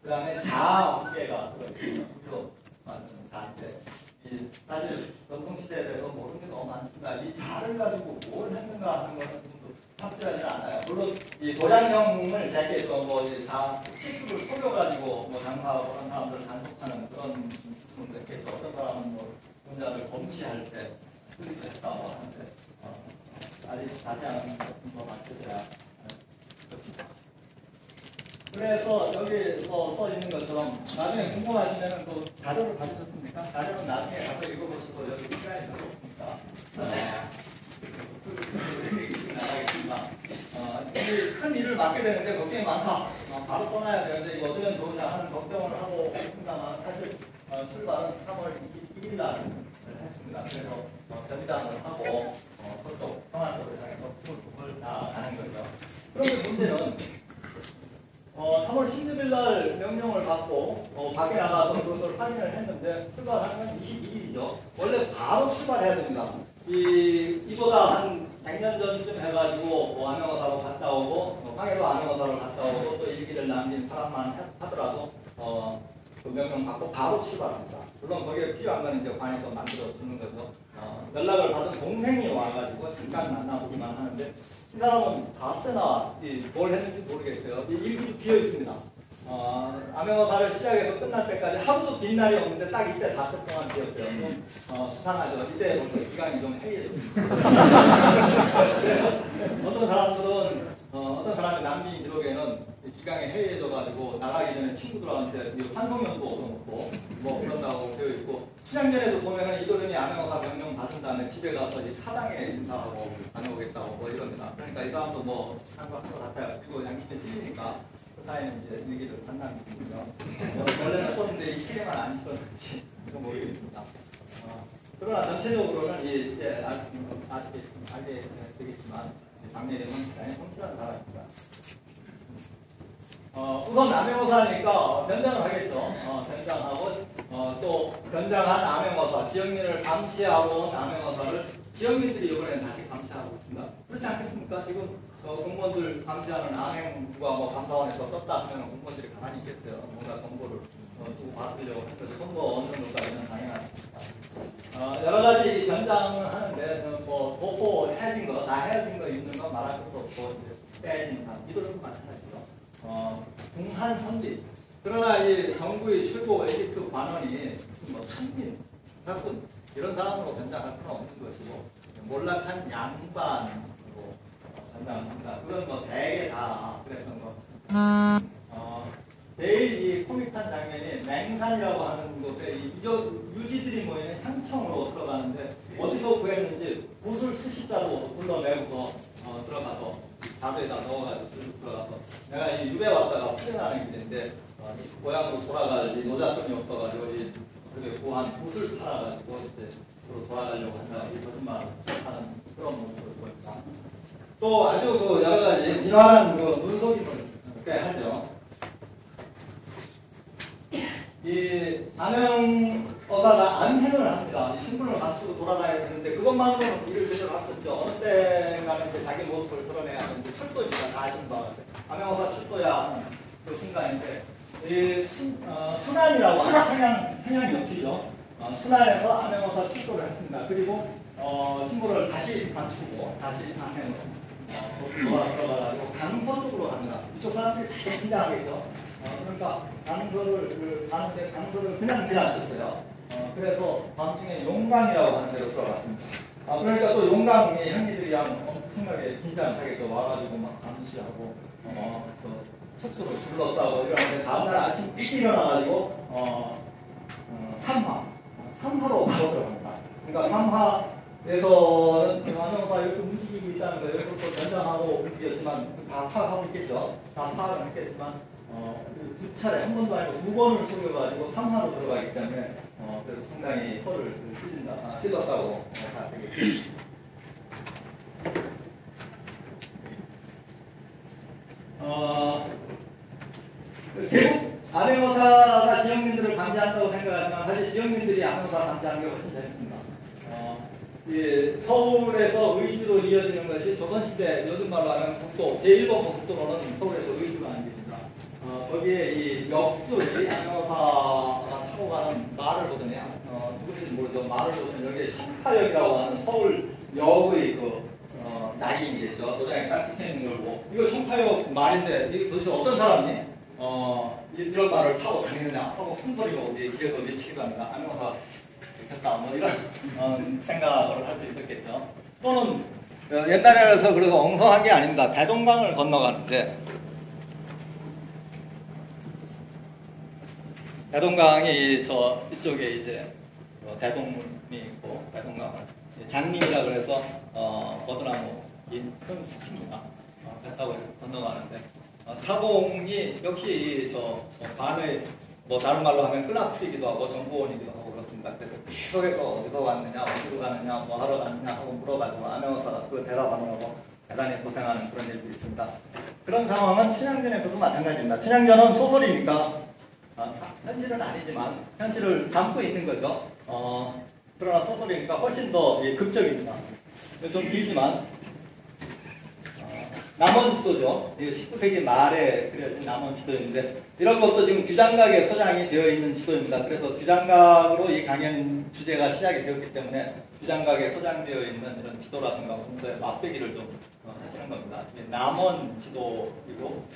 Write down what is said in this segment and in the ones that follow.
그 다음에 자 무게가 위로 만드는 자인데, 사실 전통시대에 대해서 모르는 게 너무 많습니다. 이 자를 가지고 뭘 했는가 하는 것은 좀 확실하지 않아요. 물론 이 도량형을 제기해서 자 치수를 속여가지고 장사하고 그런 사람들을 단속하는 그런 부분도 있겠죠. 어떤 사람은 분자를 검시할 때 쓰기도 했다고 하는데 아직 자세한 것좀 더 맞춰줘야. 그래서 여기 써 있는 것처럼 나중에 궁금하시면 또 자료를 가지셨습니까? 자료는 나중에 가서 읽어보시고 여기 시간이 별로 없으니까 나가겠습니다. 큰 일을 맡게 되는데 걱정이 많다. 바로 떠나야 되는데 이거 어쩌면 좋으냐 하는 걱정을 하고 있습니다만 사실 출발은 3월 21일 날 했습니다. 그래서 변장을 하고 서쪽 평안도를 향해서 북을 나가는 거죠. 그런데 문제는 3월 16일 날 명령을 받고 밖에 나가서 그것을 확인을 했는데 출발하는 건 22일이죠. 원래 바로 출발해야 됩니다. 이보다 한 100년 전쯤 해가지고 암행어사로 갔다 오고 황해도 암행어사로 갔다 오고 또 일기를 남긴 사람만 하더라도 그 명령 받고 바로 출발합니다. 물론 거기에 필요한 건 이제 관에서 만들어 주는 거죠. 연락을 받은 동생이 와가지고 잠깐 만나보기만 하는데 이 사람은 닷새나 뭘 했는지 모르겠어요. 이 일기도 비어 있습니다. 암행어사를 시작해서 끝날 때까지 하루도 빈 날이 없는데 딱 이때 닷새 동안 비었어요. 좀 수상하죠. 이때 벌써 기간이 좀 해이해졌습니다. 그래서 어떤 사람의 남긴 기록에는 기강에 해이해져가지고 나가기 전에 친구들한테 환송연도 얻어먹고 그런다고 되어 있고, 춘향전에도 보면은 이도련이 암행어사 명령 받은 다음에 집에 가서 이 사당에 인사하고 다녀오겠다고 이럽니다. 그러니까 이 사람도 상관한 것 같아요. 그리고 양심에 찔리니까 그 사이는 이제 일기를 만나는군요. 원래는 썼는데 이 책에만 안 실었는지 모르겠습니다. 그러나 전체적으로는 이제 알게 되겠지만 박래dem은 굉장히 성실한 사람입니다. 우선 암행어사니까 변장을 하겠죠. 변장하고 또 변장한 암행어사, 지역민을 감시하고 온 암행어사를 지역민들이 이번에는 다시 감시하고 있습니다. 그렇지 않겠습니까? 지금 공무원들 감시하는 암행부가 감사원에서 떴다 하면 공무원들이 가만히 있겠어요. 뭔가 정보를 주고 받으려고 할 거죠. 정보 얻는 것까지는 당연하니까. 여러 가지 변장을 하는데 도포 헤어진 거, 다 헤어진 거 있는 거 말할 것도 없고 빼진 거, 이들도 마찬가지죠. 궁한 선비. 그러나 이 정부의 최고 엘리트 관원이 무슨 천민, 사꾼 이런 사람으로 변장할 수는 없는 것이고, 몰락한 양반 변장합니다. 그건 대개 다 그랬던 거. 제일 이 코믹한 장면이 맹산이라고 하는 곳에 유지들이 모이는 향청으로 들어가는데 어디서 구했는지 붓을 수십자로 둘러내고서 들어가서 자루에다 넣어가지고 들어가서 내가 이 유배 왔다가 풀려나는 길인데 집 고향으로 돌아갈 이 노잣돈이 없어가지고 그렇게 구한 붓을 팔아가지고 이제 집으로 돌아가려고 한다. 이 거짓말을 하는 그런 모습을 보입니다. 또 아주 여러 가지 이러한 눈속임을 꽤 하죠. 이 암행어사가 암행을 합니다. 이 신분을 갖추고 돌아다녀야 되는데 그것만으로는 일을 제대로 할 수 없죠. 어느 때가는 이제 자기 모습을 드러내야 하는데 출도입니다. 사실과 암행어사 출도야 하는 그 순간인데 이 순안이라고 하는 평양 옆이죠. 순안에서 암행어사 출도를 했습니다. 그리고 신분을 다시 갖추고 다시 암행으로 들어가가지고 강서 쪽으로 갑니다. 이쪽 사람들이 좀 긴장하겠죠. 그러니까 강서를 가는데 강서를 그냥 지나쳤어요. 그래서 밤중에 용강이라고 하는 데로 들어갔습니다. 그러니까 또 용강의 형님들이 엄청나게 긴장하겠죠. 와가지고 막 감시하고 숙소를 둘러싸고 이러는데 다음날 아침 일찍 일어나가지고 삼화로 바로 들어갑니다. 그러니까 삼화에서는 암행어사 이렇게 움직이고 있다는 거예요. 또 변장하고 움직였지만 다 파악하고 있겠죠. 다 파악은 했겠지만 두 차례, 한 번도 아니고 두 번을 속여가지고 3화로 들어가기 때문에 그래서 상당히 혀를 찔렀다고 다 되겠죠. 계속 암행어사가 지역민들을 감시한다고 생각하지만 사실 지역민들이 암행어사 감시하는 게 훨씬 재밌습니다. 서울에서 의주로 이어지는 것이 조선시대 요즘 말로 하면 국도, 제1번 국도로는 서울에서 의주가 아닙니다. 거기에 이 역줄이 안녕사가 타고 가는 말을 보더니 누구든지 모르죠. 말을 보더니 여기에 청파역이라고 하는 서울역의 날이겠죠. 도장에 딱 찍혀 있는 걸 보고 이거 청파역 말인데 이게 도대체 어떤 사람이 이런 말을 타고 다니느냐 하고 큰 소리로 길에서 외치기도 합니다. 안녕사 좋겠다 뭐 이런 생각을 할 수 있었겠죠. 또는 옛날에서 그래서 엉성한 게 아닙니다. 대동강을 건너가는데 대동강이 이쪽에 이제 대동문이 있고 대동강을 장림이라 그래서 버드나무인 큰 숲입니다. 배 타고 건너가는데 사공이 역시 반의 다른 말로 하면 클라스이기도 하고 정보원이기도 하고 그렇습니다. 그래서 계속해서 어디서 왔느냐, 어디로 가느냐, 뭐 하러 가느냐 하고 물어가지고 아나운서가 그 대답하느라고 대단히 고생하는 그런 일도 있습니다. 그런 상황은 춘향전에서도 마찬가지입니다. 춘향전은 소설이니까 현실은 아니지만 현실을 담고 있는 거죠. 그러나 소설이니까 훨씬 더 극적입니다. 좀 길지만 남원지도죠. 19세기 말에 그려진 남원지도인데 이런 것도 지금 규장각에 소장이 되어 있는 지도입니다. 그래서 규장각으로 이 강연 주제가 시작이 되었기 때문에 규장각에 소장되어 있는 이런 지도라든가 문서의 맛배기를 좀 하시는 겁니다. 이게 남원지도이고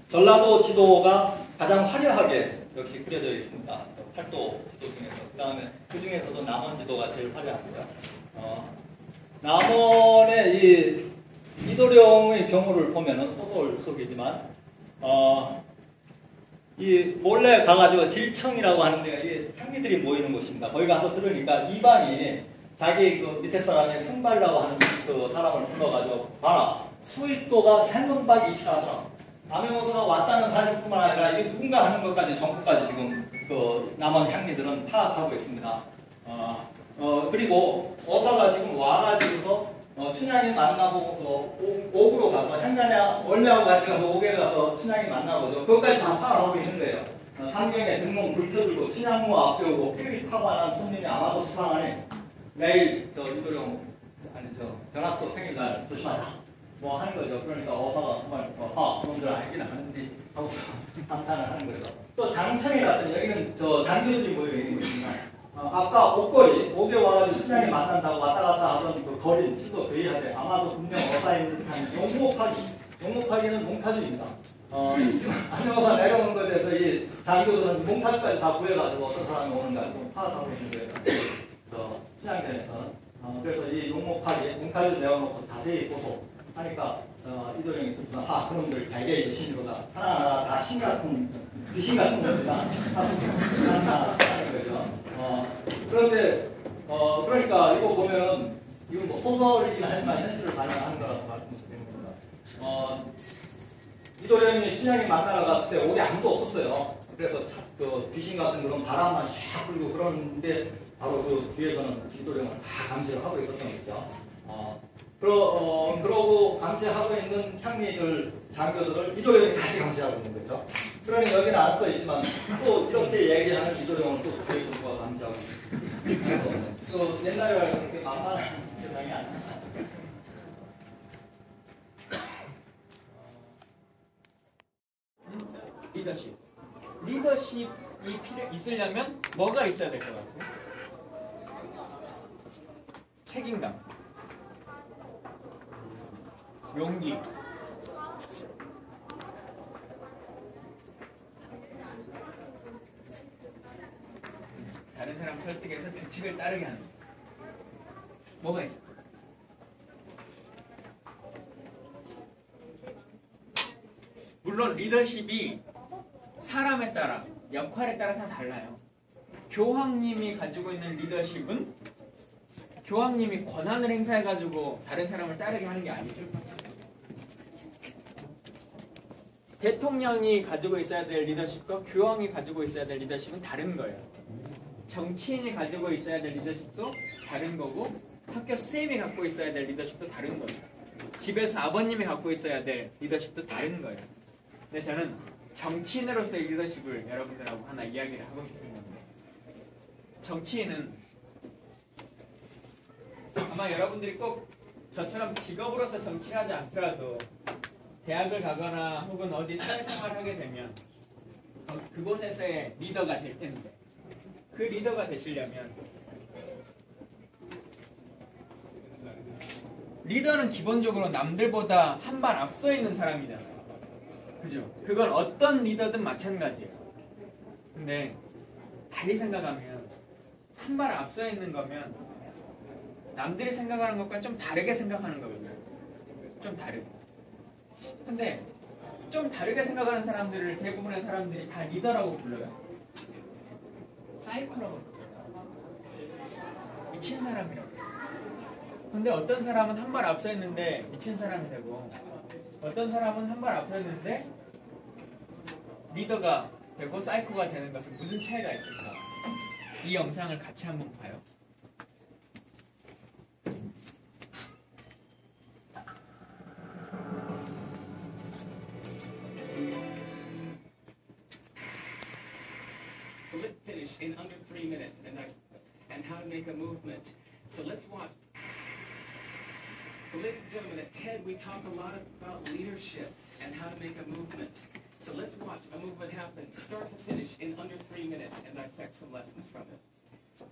전라도 지도가 가장 화려하게 역시 그려져 있습니다. 팔도 지도 중에서. 그 다음에 그 중에서도 남원 지도가 제일 화려합니다. 남원의 이도령의 경우를 보면은 소설 속이지만, 이 몰래 가가지고 질청이라고 하는 데가 이게 향미들이 모이는 곳입니다. 거기 가서 들으니까 이방이 자기 그 밑에 사람이 승발이라고 하는 그 사람을 불러가지고, 봐라, 수입도가 3문박 이시하더라. 암행어사가 왔다는 사실뿐만 아니라 이게 누군가 하는 것까지 정보까지 지금 그 남원 향리들은 파악하고 있습니다. 그리고 어사가 지금 와가지고서 춘향이 만나고 옥으로 가서 향단에 월매하고 같이 가서 옥에 가서 춘향이 만나보죠. 그것까지 다 파악하고 있는 거예요. 상경에 등문 불켜들고 춘향무 앞세우고 피리 파관한 손님이 아마도 수상하니 내일 이도령 변학도 생일날 조심하자. 뭐 하는 거죠. 그러니까 어사가 정말 그놈들 알긴 아는데 하고서 감탄을 하는 거죠. 또 장천에 갔더니 여기는 장교들이 모여 있는 것입니다. 아까 옥거리, 옥에 와가지고 춘향이 만난다고 왔다 갔다 하던 그 거리, 시도 그이하되 아마도 분명 어사인 한 용목하기는 몽타주입니다. 지금 안녕어사 내려오는 것에 대해서 이 장교들은 몽타주까지 다 구해가지고 어떤 사람이 오는가 지금 파악하고 있는 거예요. 춘향전에서는. 그래서 이 용목하기, 몽타주 내어놓고 자세히 보고 하니까 이도령이 듣고서 그놈들 달걀이 여신이로다 하나하나 다 신 같은 귀신 같은 겁니다. 하는 거죠. 그런데 그러니까 이거 보면은 이건 뭐 소설이긴 하지만 현실을 반영하는 거라서 말씀드리는 겁니다. 이도령이 춘향이 만나러 갔을 때 옥에 아무도 없었어요. 그래서 그 귀신 같은 그런 바람만 샥 불고 그러는데 바로 그 뒤에서는 이도령을 다 감시를 하고 있었던 거죠. 그러고 감시하고 있는 향미들, 장교들을 이도령이 다시 감시하고 있는 거죠. 그러니 여기는 안 써 있지만 또 이렇게 얘기하는 이도령을 또 뒤에서 누가 감시하고 있는 거죠. 옛날에 그렇게 만만한 세상이 아닙니다. 리더십이 있으려면 뭐가 있어야 될 것 같아요? 책임감, 용기, 다른 사람 설득해서 규칙을 따르게 하는 거. 뭐가 있어? 물론 리더십이 사람에 따라, 역할에 따라 다 달라요. 교황님이 가지고 있는 리더십은 교황님이 권한을 행사해가지고 다른 사람을 따르게 하는 게 아니죠. 대통령이 가지고 있어야 될 리더십과 교황이 가지고 있어야 될 리더십은 다른 거예요. 정치인이 가지고 있어야 될 리더십도 다른 거고, 학교 선생님이 갖고 있어야 될 리더십도 다른 거예요. 집에서 아버님이 갖고 있어야 될 리더십도 다른 거예요. 근데 저는 정치인으로서의 리더십을 여러분들하고 하나 이야기를 하고 싶은 건데, 정치인은 아마 여러분들이 꼭 저처럼 직업으로서 정치를 하지 않더라도 대학을 가거나 혹은 어디 사회생활을 하게 되면 그곳에서의 리더가 될 텐데 그 리더가 되시려면 리더는 기본적으로 남들보다 한 발 앞서 있는 사람이잖아요. 그죠? 그건 어떤 리더든 마찬가지예요. 근데 달리 생각하면 한 발 앞서 있는 거면 남들이 생각하는 것과 좀 다르게 생각하는 거거든요. 좀 다르게. 근데 좀 다르게 생각하는 사람들을 대부분의 사람들이 다 리더라고 불러요. 사이코라고 불러요. 미친 사람이라고. 근데 어떤 사람은 한 발 앞서 있는데 미친 사람이 되고 어떤 사람은 한 발 앞서 있는데 리더가 되고 사이코가 되는 것은 무슨 차이가 있을까? 이 영상을 같이 한번 봐요. So let's finish in under 3 minutes and how to make a movement. So let's watch. So ladies and gentlemen, at TED we talk a lot about leadership and how to make a movement. So let's watch a movement happen, start to finish in under 3 minutes and dissect some lessons from it.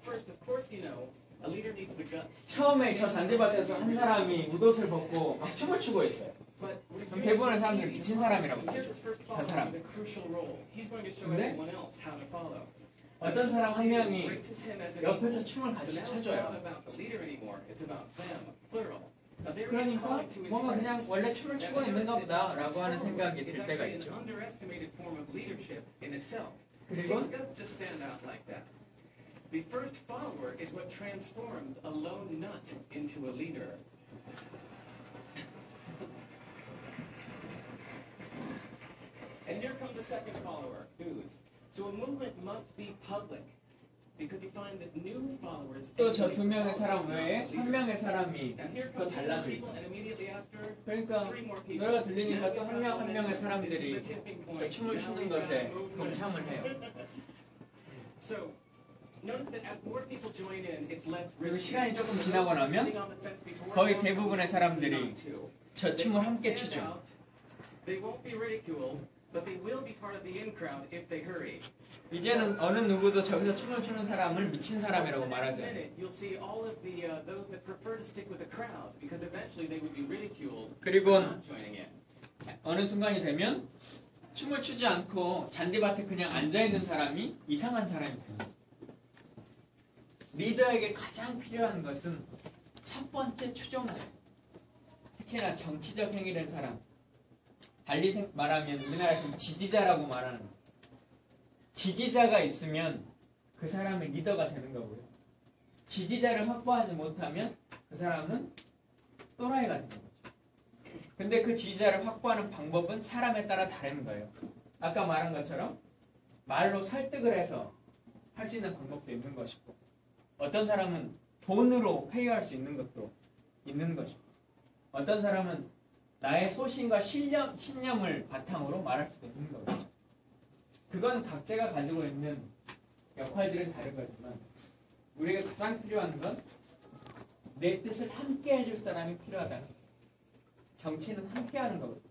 First, of course, you know, a leader needs the guts. 처음에 저 잔디밭에서 한 사람이 웃옷을 벗고 막 춤을 추고 있어요. But 그럼 대부분의 사람들이 미친 사람이라고 here's 하죠. his first 저 follower 사람. with a crucial role. He's going to show 근데 everyone else how to follow. 어떤 사람 한 명이 Praises him as an 옆에서 equal. 춤을 So 같이 now it's 춰줘요. not about the leader anymore. It's about them, plural. Now there is 그러니까 calling to his 뭔가 그냥 friends. 원래 춤을 추고 있는가 보다라고 하는 생각이 들 때가 It's 있죠. an underestimated form of leadership in itself. 그리고 Takes guts to stand out like that. The first follower is what transforms a lone nut into a leader. And here comes the second follower, who's. So a movement must be public. Because you find that new followers. 또 저 두 명의 사람 외에 한 명의 사람이 And here 또 comes two more 달라져 people, 있고 and immediately after, 그러니까 three more people. 노래가 들리니까 또 Now 한 명 한 명의 this is 사람들이 the tipping 저 point. 춤을 Now 추는 we've 것에 got a movement. 동참을 해요. So, notice that as more people join in, it's less 그리고 risky. 시간이 조금 지나고 나면 Sitting on the fence before 거의 now, 대부분의 사람들이 it's not to. 저 춤을 함께 추죠. They won't be ridiculed, but they will be part of the in crowd if they hurry. 이제는 어느 누구도 저기서 춤을 추는 사람을 미친 사람이라고 In the next 말하죠. minute, you'll see all of the those that prefer to stick with the crowd because eventually they would be ridiculed 그리고 for not joining in. 어느 순간이 되면 춤을 추지 않고 잔디밭에 그냥 앉아있는 사람이 이상한 사람이 돼요. 리더에게 가장 필요한 것은 첫 번째 추종자예요. 특히나 정치적 행위를 사람. 달리 말하면 우리나라에서는 지지자라고 말하는 거예요. 지지자가 있으면 그 사람이 리더가 되는 거고요. 지지자를 확보하지 못하면 그 사람은 또라이가 되는 거죠. 근데 그 지지자를 확보하는 방법은 사람에 따라 다른 거예요. 아까 말한 것처럼 말로 설득을 해서 할 수 있는 방법도 있는 것이고 어떤 사람은 돈으로 회유할 수 있는 것도 있는 것이고 어떤 사람은 나의 소신과 신념을 바탕으로 말할 수도 있는 거죠. 그건 각자가 가지고 있는 역할들은 다른 거지만 우리에게 가장 필요한 건 내 뜻을 함께 해줄 사람이 필요하다는 거예요. 정치는 함께 하는 거거든요.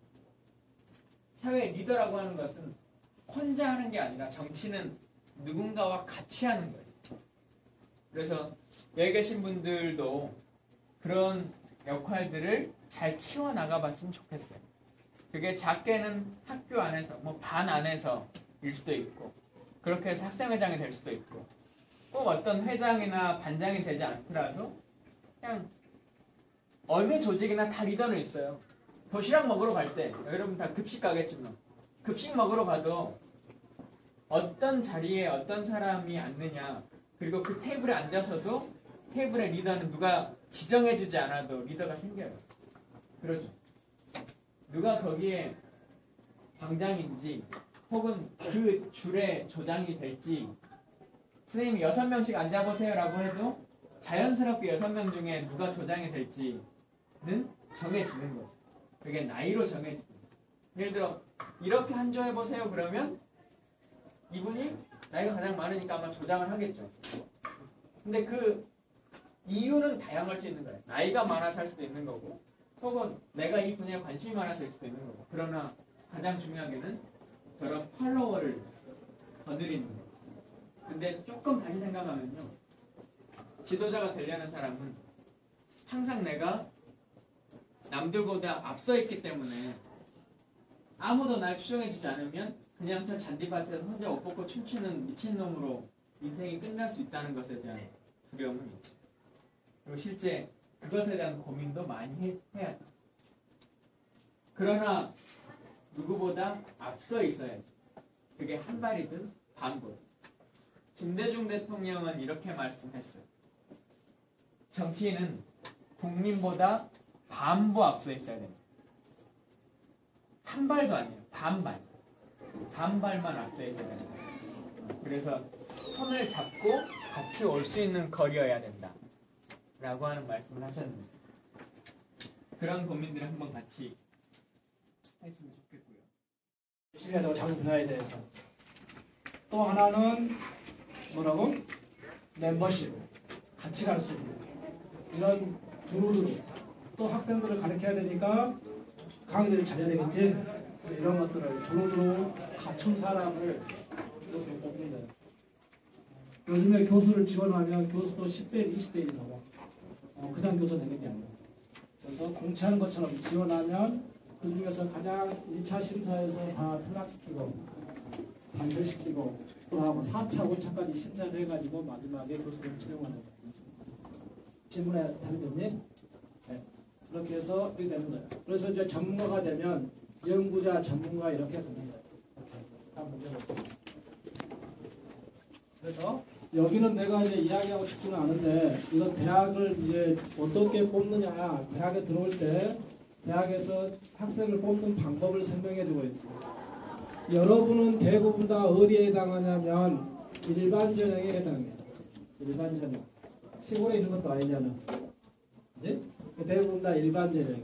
사회 리더라고 하는 것은 혼자 하는 게 아니라 정치는 누군가와 같이 하는 거예요. 그래서 여기 계신 분들도 그런 역할들을 잘 키워나가 봤으면 좋겠어요. 그게 작게는 학교 안에서, 뭐 반 안에서일 수도 있고, 그렇게 해서 학생회장이 될 수도 있고, 꼭 어떤 회장이나 반장이 되지 않더라도, 그냥 어느 조직이나 다 리더는 있어요. 도시락 먹으러 갈 때, 여러분 다 급식 가겠지만, 급식 먹으러 가도 어떤 자리에 어떤 사람이 앉느냐, 그리고 그 테이블에 앉아서도 테이블의 리더는 누가 지정해주지 않아도 리더가 생겨요. 그러죠. 누가 거기에 방장인지 혹은 그 줄의 조장이 될지 선생님이 6명씩 앉아보세요 라고 해도 자연스럽게 6명 중에 누가 조장이 될지는 정해지는 거죠. 그게 나이로 정해지는 거예요. 예를 들어 이렇게 한 조 해보세요 그러면 이분이 나이가 가장 많으니까 아마 조장을 하겠죠. 근데 그 이유는 다양할 수 있는 거예요. 나이가 많아서 할 수도 있는 거고 혹은 내가 이 분야에 관심이 많아서일 수도 있는 거고. 그러나 가장 중요하게는 저런 팔로워를 거느리는 거. 근데 조금 다시 생각하면요, 지도자가 되려는 사람은 항상 내가 남들보다 앞서 있기 때문에 아무도 날 추종해주지 않으면 그냥 저 잔디밭에서 혼자 옷 벗고 춤추는 미친놈으로 인생이 끝날 수 있다는 것에 대한 두려움이 있어요. 그리고 실제 그것에 대한 고민도 많이 해야 돼. 그러나 누구보다 앞서 있어야지. 그게 한 발이든 반보든. 김대중 대통령은 이렇게 말씀했어요. 정치인은 국민보다 반보 앞서 있어야 됩니다. 한 발도 아니에요. 반발. 반발만 앞서 있어야 됩니다. 그래서 손을 잡고 같이 올 수 있는 거리여야 된다. 라고 하는 말씀을 하셨는데, 그런 고민들을 한번 같이 했으면 좋겠고요. 열심히 하자고 작은 분야에 대해서. 또 하나는 뭐라고? 멤버십. 같이 갈 수 있는 이런 두루두루. 또 학생들을 가르쳐야 되니까 강의를 잘해야 되겠지. 이런 것들을 두루두루 갖춘 사람을 이렇게 뽑는다. 요즘에 교수를 지원하면 교수도 10대, 20대이 나와. 그냥 교수 되는 게 아니야. 그래서 공채하는 것처럼 지원하면 그 중에서 가장 1차 심사에서 다 탈락시키고 반대시키고 또 하고 4차, 5차까지 심사를 해가지고 마지막에 교수를 채용하는 거예요. 질문에 답이 됐니? 네. 그렇게 해서 이렇게 되는 거예요. 그래서 이제 전문가가 되면 연구자, 전문가 이렇게 되는 거예요. 다음 문제 볼게요. 그래서 여기는 내가 이제 이야기하고 싶지는 않은데 이건 대학을 이제 어떻게 뽑느냐, 대학에 들어올 때 대학에서 학생을 뽑는 방법을 설명해 주고 있어요. 여러분은 대부분 다 어디에 해당하냐면 일반 전형에 해당해요. 일반 전형. 시골에 있는 것도 아니잖아. 네? 대부분 다 일반 전형.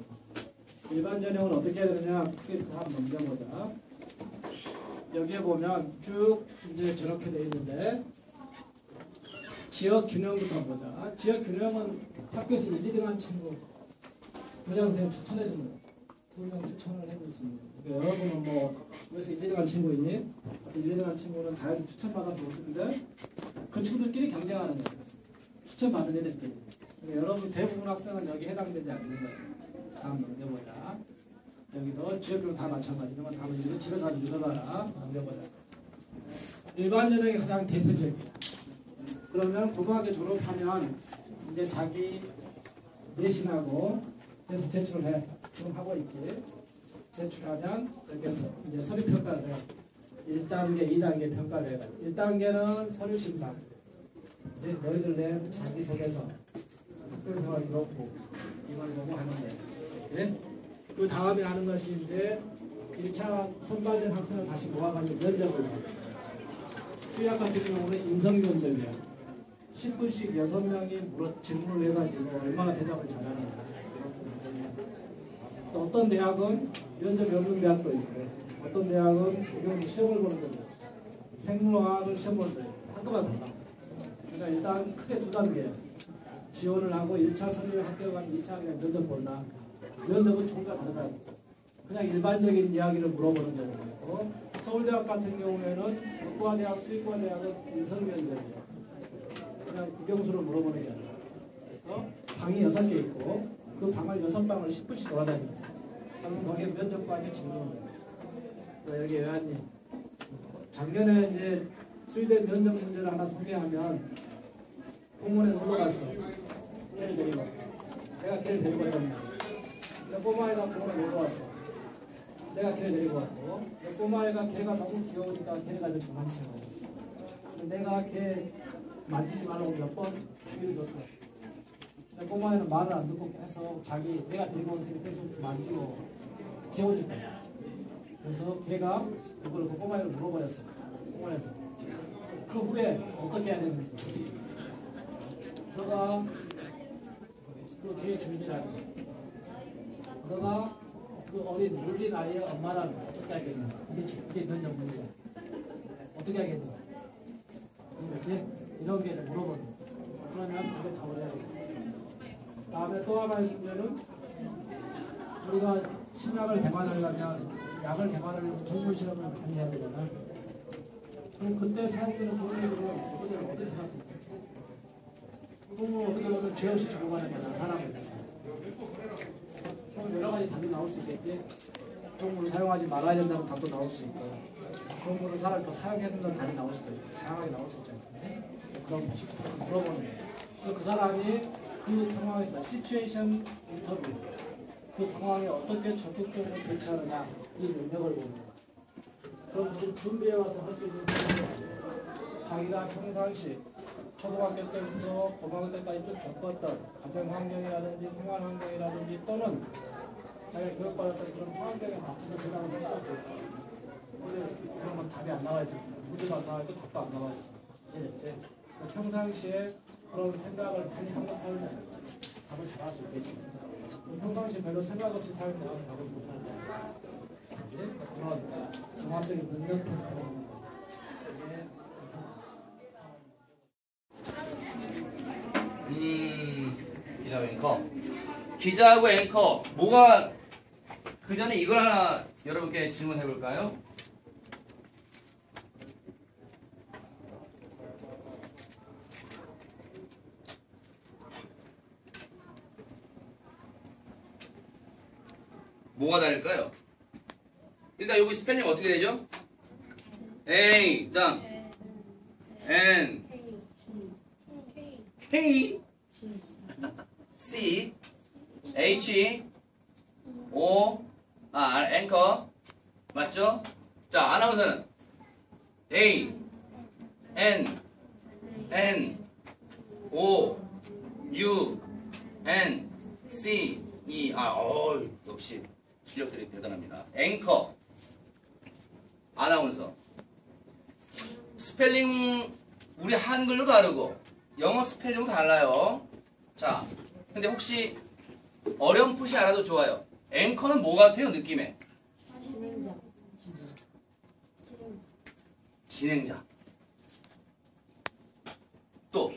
일반 전형은 어떻게 해야 되느냐? 그래서 다 넘겨보자. 여기에 보면 쭉 이제 저렇게 돼 있는데 지역 균형부터 보자. 지역 균형은 학교에서 1, 2등 한 친구 교장 선생님 추천해 주는 거예요. 2명 추천을 해줄 수 있는 거예요. 그러니까 여러분은 뭐 여기서 1, 2등 한 친구 있니? 1, 2등 한 친구는 자연히 추천받아서 오는데 그 친구들끼리 경쟁하는 거예요. 추천받은 애들끼리. 그러니까 여러분 대부분 학생은 여기 해당되지 않는 거예요. 다음 넘겨보자. 여기도 지역별로 다 마찬가지지만 다음은 이거 집에서 아주 읽어봐라. 넘겨보자. 일반 전형이 가장 대표적이에요. 그러면 고등학교 졸업하면 이제 자기 내신하고 해서 제출을 해. 지금 하고 있지. 제출하면 이렇게 해서 이제 서류 평가를 해. 1단계, 2단계 평가를 해가지고 1단계는 서류 심사. 이제 너희들 내 자기소개서 학교 생활 이렇고 이걸 보고 하는데, 네? 그 다음에 하는 것이 이제 1차 선발된 학생을 다시 모아가지고 면접을 해. 수의학 같은 경우는 인성 면접이야. 10분씩 6명이 질문을 해가지고 얼마나 대답을 잘하는가. 또 어떤 대학은 면접이 없는 대학도 있고, 어떤 대학은 이런 시험을 보는 거죠. 생물화학을 시험 보는 거예요. 한꺼번에 다. 그러니까 일단 크게 두 단계예요. 지원을 하고 1차 서류에 합격하면 2차 그냥 면접 볼라. 면접은 종류가 다르다고. 그냥 일반적인 이야기를 물어보는 거고, 서울대학 같은 경우에는 의과대학, 수의과대학은 인성 면접이에요. 그냥 국영수를 물어보는 게 아니라. 그래서 방이 6개 있고 그 방을 6방을 10분씩 돌아다닙니다. 그러면 거기에 면접관이 질문을 해요. 여기 왜 왔니? 작년에 이제 수의대 면접 문제를 하나 소개하면 공무원에 놀러 갔어. 걔를 데리고. 내가 걔를 데리고 왔단 말이야. 꼬마애가 공무원에 놀러 왔어. 내가 걔를 데리고 왔고, 꼬마애가 걔가 너무 귀여우니까 걔가 이제 장난치는 거고. 내가 걔 만지지 말라고 몇 번 주의를 줬어. 근데 꼬마애는 말을 안 듣고 계속 자기 내가 데리고 온 걔를 계속 만지고 귀여워질 거야. 그래서 걔가 그걸 그 꼬마애를 물어버렸어. 꼬마에서. 그 후에 어떻게 해야 되는지. 너가 그 걔의 주인이라는 거야. 너가 그 어린 물린 아이의 엄마라면 어떻게 하겠냐. 이게 면접 문제야. 어떻게 하겠냐. 그렇지? 이런 게 물어보는 거야. 그러면 그게 답을 해야 돼. 다음에 또 하나의 문제는 우리가 신약을 개발하려면 약을 개발하려면 동물 실험을 많이 해야 되잖아. 그럼 그때 사용되는 동물들은 그들은 어떻게 생각해? 동물은 어떻게 보면 죄 없이 죽어가는 거잖아, 사람에 대해서. 그럼 여러 가지 답이 나올 수 있겠지. 동물을 사용하지 말아야 된다는 답도 나올 수 있고, 동물을 사람이 더 사용해야 된다는 답이 나올 수도 있고, 다양하게 나올 수 있잖아. 그럼 물어보는 거예요. 그래서 그 사람이 그 상황에서 시츄에이션 인터뷰, 그 상황에 어떻게 적극적으로 대처하느냐, 이 능력을 보는 거예요. 그럼 좀 준비해 와서 할 수 있는 거예요. 자기가 평상시 초등학교 때부터 고등학교 때까지 쭉 겪었던 가정 환경이라든지 생활 환경이라든지 또는 자기가 교육받았던 그런 환경에 맞춰서 대답을 할 수밖에 없어요. 근데 그런 건 답이 안 나와 있습니다. 문제도 안 나와 있고 답도 안 나와 있어. 이해됐지? 평상시에 그런 생각을 많이 하고 살면 답을 잘할 수 있겠지. 평상시에 별로 생각 없이 살면 답을 못 할 거야. 그런 종합적인 능력 테스트를 하는 거야. 기자 앵커. 기자하고 앵커 뭐가 그 전에 이걸 하나 여러분께 질문해 볼까요? 뭐가 다를까요? 일단 여기 스펠링 어떻게 되죠? A, 장, N, K, C, H, O, R, 앵커 맞죠? 자, 아나운서는 A, N, O, U, N, C, E, R. 역시 실력들이 대단합니다. 앵커, 아나운서. 스펠링 우리 한글도 다르고 영어 스펠링도 달라요. 자, 근데 혹시 어렴풋이 알아도 좋아요. 앵커는 뭐 같아요, 느낌에? 진행자. 또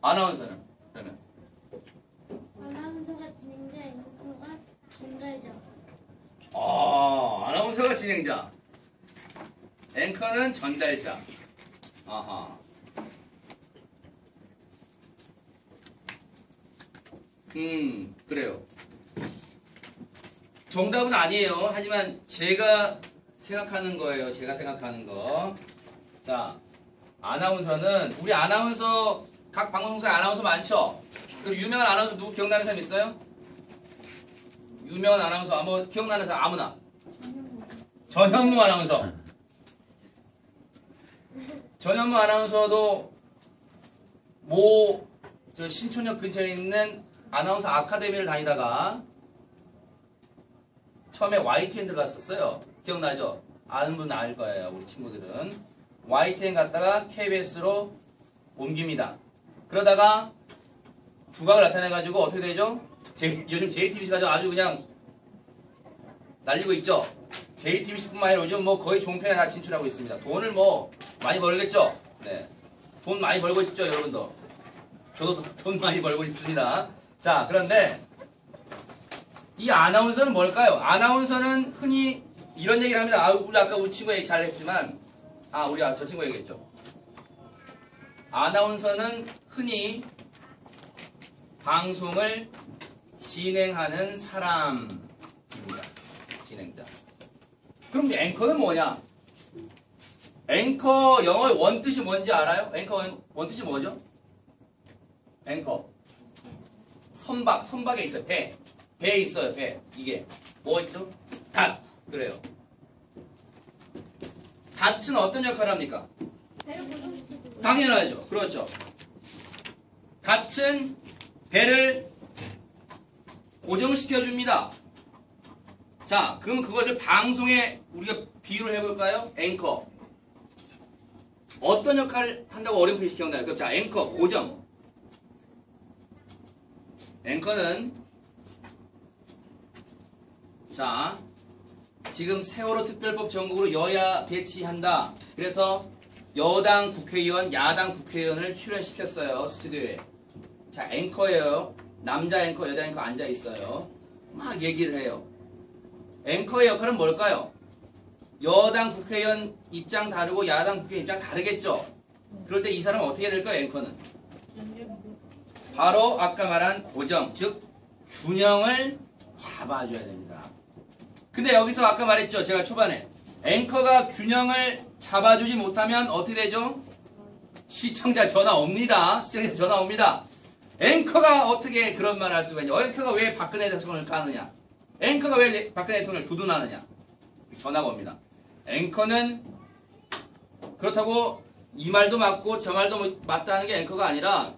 아나운서는 그러면 아나운서가 진행자, 앵커가 전달자. 아나운서가 진행자, 앵커는 전달자. 아하. 그래요. 정답은 아니에요. 하지만 제가 생각하는 거예요. 제가 생각하는 거. 자, 아나운서는 우리 아나운서 각 방송사에 아나운서 많죠? 그리고 유명한 아나운서 누구 기억나는 사람 있어요? 유명한 아나운서 뭐 기억나는 사람 아무나. 전현무 아나운서. 전현무 아나운서도 저 신촌역 근처에 있는 아나운서 아카데미를 다니다가 처음에 YTN 들어갔었어요. 기억나죠? 아는 분은 알 거예요. 우리 친구들은. YTN 갔다가 KBS로 옮깁니다. 그러다가 두각을 나타내가지고 어떻게 되죠? 요즘 JTBC가 아주 그냥 날리고 있죠? JTBC뿐만 아니라 요즘 뭐 거의 종편에 다 진출하고 있습니다. 돈을 뭐 많이 벌겠죠? 네. 돈 많이 벌고 싶죠, 여러분도? 저도 돈 많이 벌고 싶습니다. 자, 그런데 이 아나운서는 뭘까요? 아나운서는 흔히 이런 얘기를 합니다. 우리 아까 우리 친구 얘기 잘 했지만, 우리 저 친구 얘기했죠. 아나운서는 흔히 방송을 진행하는 사람입니다. 진행자. 그럼 앵커는 뭐냐? 앵커 영어의 원뜻이 뭔지 알아요? 앵커 원뜻이 뭐죠? 앵커. 선박에 있어요. 배에 있어요. 배. 이게 뭐 있죠? 닷. 그래요. 닷은 어떤 역할을 합니까? 당연하죠. 그렇죠. 닷은 배를 고정시켜줍니다. 자, 그럼 그것을 방송에 우리가 비유를 해볼까요? 앵커. 어떤 역할을 한다고 어렴풋이 기억나요? 그럼 자, 앵커, 고정. 앵커는 자, 지금 세월호 특별법 전국으로 여야 대치한다. 그래서 여당 국회의원, 야당 국회의원을 출연시켰어요. 스튜디오에. 자, 앵커예요. 남자 앵커, 여자 앵커 앉아 있어요. 막 얘기를 해요. 앵커의 역할은 뭘까요? 여당 국회의원 입장 다르고 야당 국회의원 입장 다르겠죠? 그럴 때 이 사람은 어떻게 해야 될까요? 앵커는 바로 아까 말한 고정, 즉 균형을 잡아줘야 됩니다. 근데 여기서 아까 말했죠? 제가 초반에 앵커가 균형을 잡아주지 못하면 어떻게 되죠? 시청자 전화 옵니다. 시청자 전화 옵니다. 앵커가 어떻게 그런 말을 할 수가 있냐? 앵커가 왜 박근혜 대통령을 까느냐? 앵커가 왜 박근혜 대통령을 두둔하느냐? 전화가 옵니다. 앵커는 그렇다고 이 말도 맞고 저 말도 맞다는 게 앵커가 아니라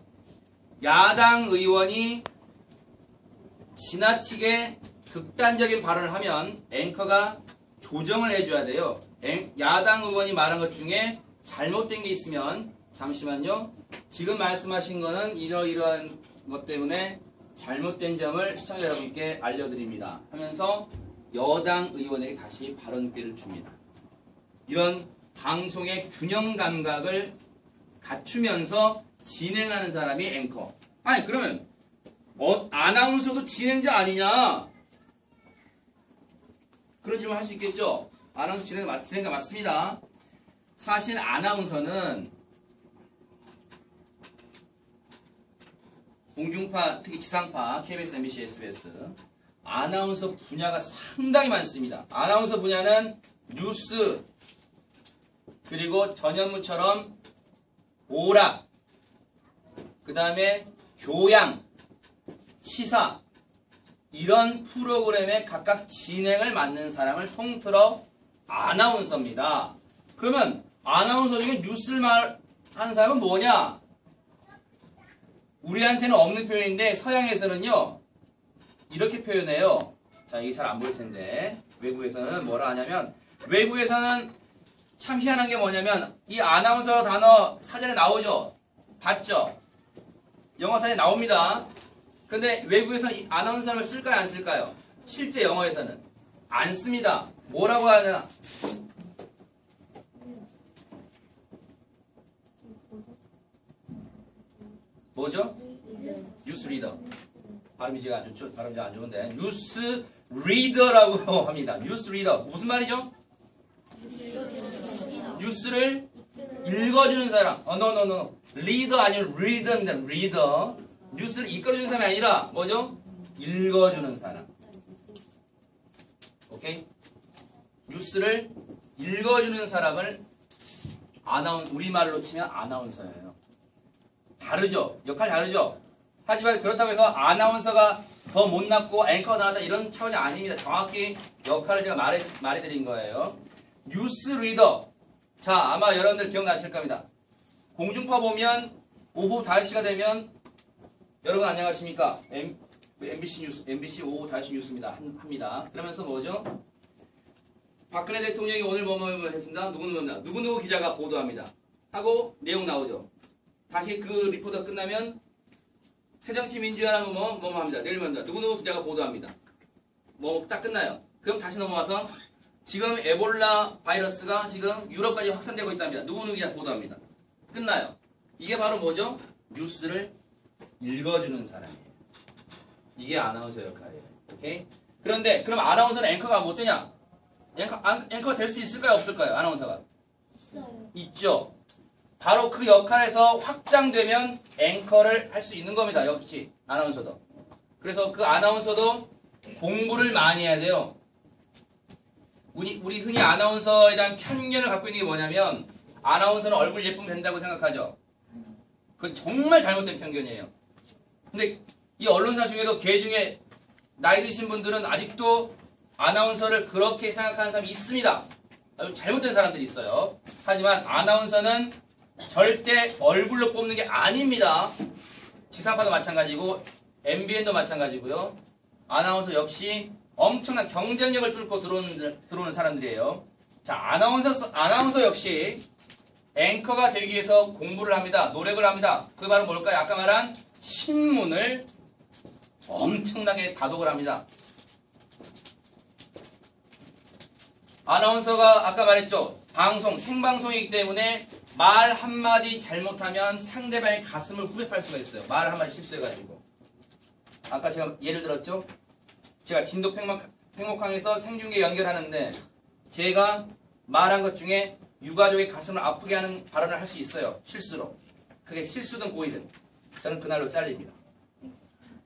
야당 의원이 지나치게 극단적인 발언을 하면 앵커가 조정을 해줘야 돼요. 야당 의원이 말한 것 중에 잘못된 게 있으면 잠시만요. 지금 말씀하신 거는 이러이러한 것 때문에 잘못된 점을 시청자 여러분께 알려드립니다. 하면서 여당 의원에게 다시 발언 기회를 줍니다. 이런 방송의 균형 감각을 갖추면서 진행하는 사람이 앵커. 아니 그러면 아나운서도 진행자 아니냐? 그런 질문 할 수 있겠죠? 아나운서 진행자 맞습니다. 사실 아나운서는 공중파, 특히 지상파, KBS, MBC, SBS 아나운서 분야가 상당히 많습니다. 아나운서 분야는 뉴스 그리고 전현무처럼 오락 그 다음에 교양, 시사 이런 프로그램의 각각 진행을 맡는 사람을 통틀어 아나운서입니다. 그러면 아나운서 중에 뉴스를 하는 사람은 뭐냐? 우리한테는 없는 표현인데 서양에서는요 이렇게 표현해요. 자, 이게 잘 안 보일 텐데 외국에서는 뭐라 하냐면 외국에서는 참 희한한 게 뭐냐면 이 아나운서 단어 사전에 나오죠. 봤죠? 영어 사전에 나옵니다. 근데 외국에서는 이 아나운서를 쓸까요? 안 쓸까요? 실제 영어에서는 안 씁니다. 뭐라고 하냐? 뭐죠? 뉴스 리더. 발음이 제가 안 좋죠? 발음이 안 좋은데 뉴스 리더라고 합니다. 뉴스 리더. 무슨 말이죠? 뉴스를 읽어주는 사람. no. 리더 아니면 리더입니다. 리더. 뉴스를 이끌어주는 사람이 아니라 뭐죠? 읽어주는 사람. 오케이? 뉴스를 읽어주는 사람을 우리말로 치면 아나운서예요. 다르죠? 역할 다르죠? 하지만 그렇다고 해서 아나운서가 더 못났고 앵커가 나왔다 이런 차원이 아닙니다. 정확히 역할을 제가 말해드린 거예요. 뉴스 리더. 자, 아마 여러분들 기억나실 겁니다. 공중파 보면 오후 5시가 되면 여러분 안녕하십니까? MBC 뉴스, MBC 오후 5시 뉴스입니다. 합니다. 그러면서 뭐죠? 박근혜 대통령이 오늘 뭐뭐 했습니다. 누구누구 기자가 보도합니다. 하고 내용 나오죠. 다시 그 리포터 끝나면 새정치민주연합은 뭐 합니다. 내일 합니다. 누구누구 기자가 보도합니다. 뭐 딱 끝나요. 그럼 다시 넘어와서 지금 에볼라 바이러스가 지금 유럽까지 확산되고 있답니다. 누구누구 기자 보도합니다. 끝나요. 이게 바로 뭐죠? 뉴스를 읽어주는 사람이에요. 이게 아나운서 역할이에요. 오케이? 그런데 그럼 아나운서는 앵커가 못 되냐? 앵커가 될 수 있을까요? 없을까요? 아나운서가? 있어요. 있죠. 바로 그 역할에서 확장되면 앵커를 할 수 있는 겁니다. 역시 아나운서도. 그래서 그 아나운서도 공부를 많이 해야 돼요. 우리 흔히 아나운서에 대한 편견을 갖고 있는 게 뭐냐면 아나운서는 얼굴 예쁘면 된다고 생각하죠. 그건 정말 잘못된 편견이에요. 근데 이 언론사 중에도 개 중에 나이 드신 분들은 아직도 아나운서를 그렇게 생각하는 사람이 있습니다. 아주 잘못된 사람들이 있어요. 하지만 아나운서는 절대 얼굴로 뽑는 게 아닙니다. 지상파도 마찬가지고 MBN도 마찬가지고요. 아나운서 역시 엄청난 경쟁력을 뚫고 들어오는 사람들이에요. 자, 아나운서 역시 앵커가 되기 위해서 공부를 합니다. 노력을 합니다. 그게 바로 뭘까요? 아까 말한 신문을 엄청나게 다독을 합니다. 아나운서가 아까 말했죠. 생방송이기 때문에 말 한마디 잘못하면 상대방의 가슴을 후벼팔 수가 있어요. 말 한마디 실수해가지고. 아까 제가 예를 들었죠? 제가 진도 팽목항에서 생중계 연결하는데 제가 말한 것 중에 유가족의 가슴을 아프게 하는 발언을 할 수 있어요. 실수로. 그게 실수든 고의든. 저는 그날로 잘립니다.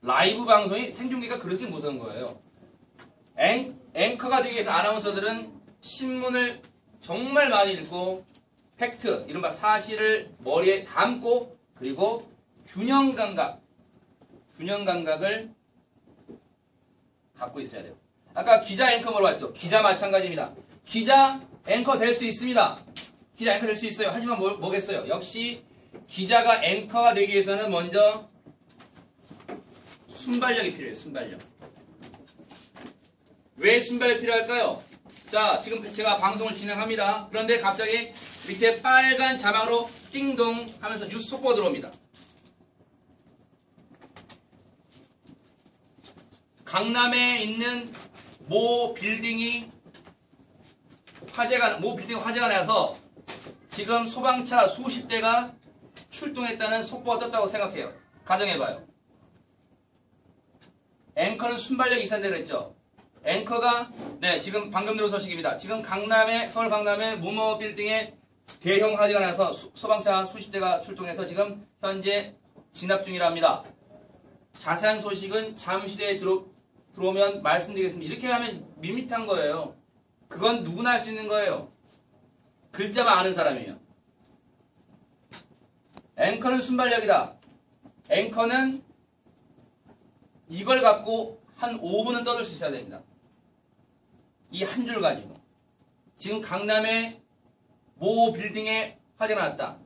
라이브 방송이 생중계가 그렇게 무서운 거예요. 앵커가 되기 위해서 아나운서들은 신문을 정말 많이 읽고 팩트, 이른바 사실을 머리에 담고 그리고 균형 감각을 갖고 있어야 돼요. 아까 기자 앵커 물어봤죠. 기자 마찬가지입니다. 기자 앵커 될 수 있습니다. 기자 앵커 될 수 있어요. 하지만 뭐겠어요? 역시 기자가 앵커가 되기 위해서는 먼저 순발력이 필요해요. 순발력. 왜 순발력이 필요할까요? 자, 지금 제가 방송을 진행합니다. 그런데 갑자기 밑에 빨간 자막으로 띵동 하면서 뉴스 속보가 들어옵니다. 강남에 있는 모 빌딩이 화재가 나서 지금 소방차 수십 대가 출동했다는 속보가 떴다고 생각해요. 가정해봐요. 앵커는 순발력이 있어야 되겠죠. 앵커가 지금 방금 들은 소식입니다. 지금 서울 강남의 모모 빌딩에 대형 화재가 나서 소방차 수십 대가 출동해서 지금 현재 진압 중이랍니다. 자세한 소식은 잠시 뒤에 들어오면 말씀드리겠습니다. 이렇게 하면 밋밋한 거예요. 그건 누구나 할 수 있는 거예요. 글자만 아는 사람이면. 앵커는 순발력이다. 앵커는 이걸 갖고 한 5분은 떠들 수 있어야 됩니다. 이 한 줄 가지고. 지금 강남의 모 빌딩에 화재가 났다.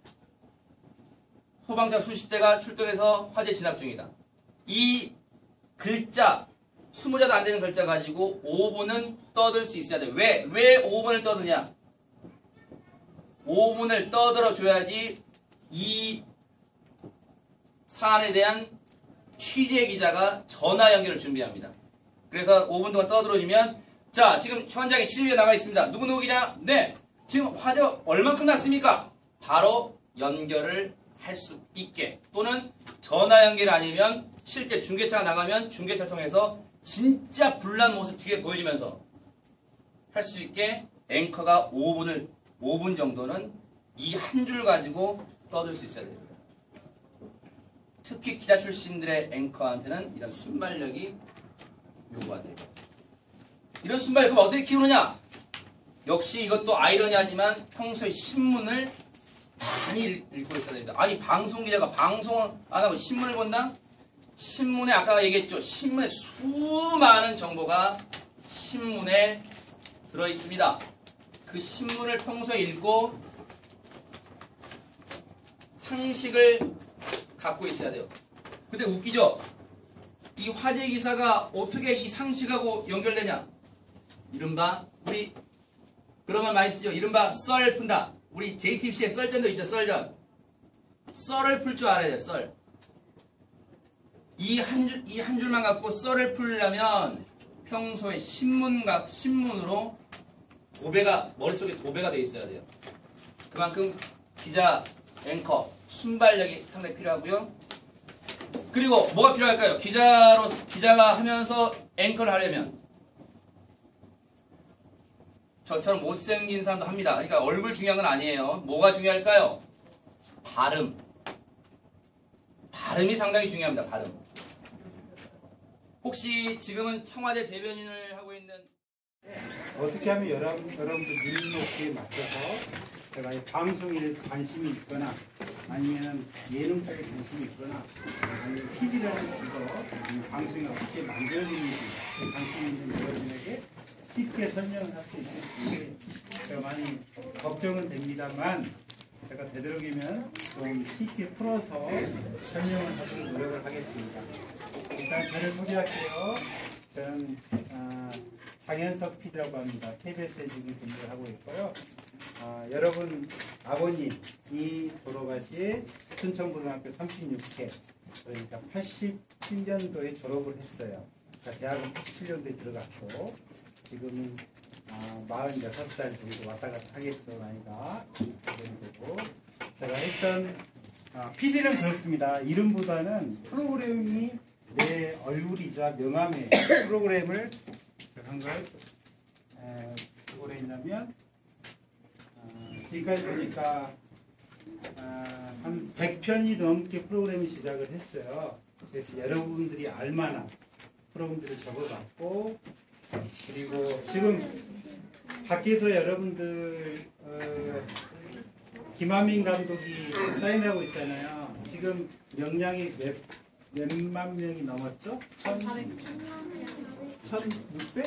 소방차 수십 대가 출동해서 화재 진압 중이다. 이 글자, 20자도 안 되는 글자 가지고 5분은 떠들 수 있어야 돼요. 왜 5분을 떠드냐? 5분을 떠들어 줘야지 이 사안에 대한 취재 기자가 전화 연결을 준비합니다. 그래서 5분 동안 떠들어주면, 자, 지금 현장에 취재기자 나가 있습니다. 누구 기자? 네. 지금 화재 얼만큼 났습니까? 바로 연결을 할 수 있게. 또는 전화 연결 아니면 실제 중계차가 나가면 중계차를 통해서 진짜 불난 모습 뒤에 보여주면서 할 수 있게 앵커가 5분 정도는 이 한 줄 가지고 떠들 수 있어야 됩니다. 특히 기자 출신들의 앵커한테는 이런 순발력이 요구가 돼요. 이런 순발력 그럼 어떻게 키우느냐? 역시 이것도 아이러니하지만 평소에 신문을 많이 읽고 있어야 됩니다. 아니 방송기자가 방송을 안 하고 신문을 본다? 신문에 아까 얘기했죠. 신문에 수많은 정보가 신문에 들어있습니다. 그 신문을 평소에 읽고 상식을 갖고 있어야 돼요. 근데 웃기죠? 이 화재 기사가 어떻게 이 상식하고 연결되냐? 이른바 우리 그런 말 많이 쓰죠. 이른바 썰 푼다. 우리 JTBC에 썰전도 있죠. 썰전. 썰을 풀 줄 알아야 돼요. 썰. 이 한 줄만 갖고 썰을 풀려면 평소에 신문으로 머릿속에 도배가 돼 있어야 돼요. 그만큼 기자, 앵커, 순발력이 상당히 필요하고요. 그리고 뭐가 필요할까요? 기자가 하면서 앵커를 하려면 저처럼 못생긴 사람도 합니다. 그러니까 얼굴 중요한 건 아니에요. 뭐가 중요할까요? 발음이 상당히 중요합니다. 발음. 혹시 지금은 청와대 대변인을 하고 있는 어떻게 하면 여러분들 눈높이에 맞춰서 제가 이 방송에 관심이 있거나 아니면 예능 쪽에 관심이 있거나 아니면 TV라는 직업, 방송이 어떻게 만들어지는지 관심 있는 여러분에게 쉽게 설명을 할 수 있을지 제가 많이 걱정은 됩니다만 제가 되도록이면 좀 쉽게 풀어서 설명을 하도록 노력을 하겠습니다. 일단 저를 소개할게요. 저는 장현석 PD라고 합니다. KBS에 지금 근무하고 있고요. 여러분 아버님이 졸업하신 순천고등학교 36회 그러니까 87년도에 졸업을 했어요. 그러니까 대학은 87년도에 들어갔고 지금은 46살 정도 왔다 갔다 하겠죠. 나이가 그 정도고 어쨌든 PD는 그렇습니다. 이름보다는 프로그램이 내 얼굴이자 명함에 프로그램을 한걸 뭐라 했냐면 지금까지 보니까 한 100편이 넘게 프로그램을 시작을 했어요. 그래서 여러분들이 알만한 프로그램들을 적어봤고, 그리고 지금 밖에서 여러분들 김한민 감독이 사인하고 있잖아요. 지금 명량이 몇만 명이 넘었죠? 1600?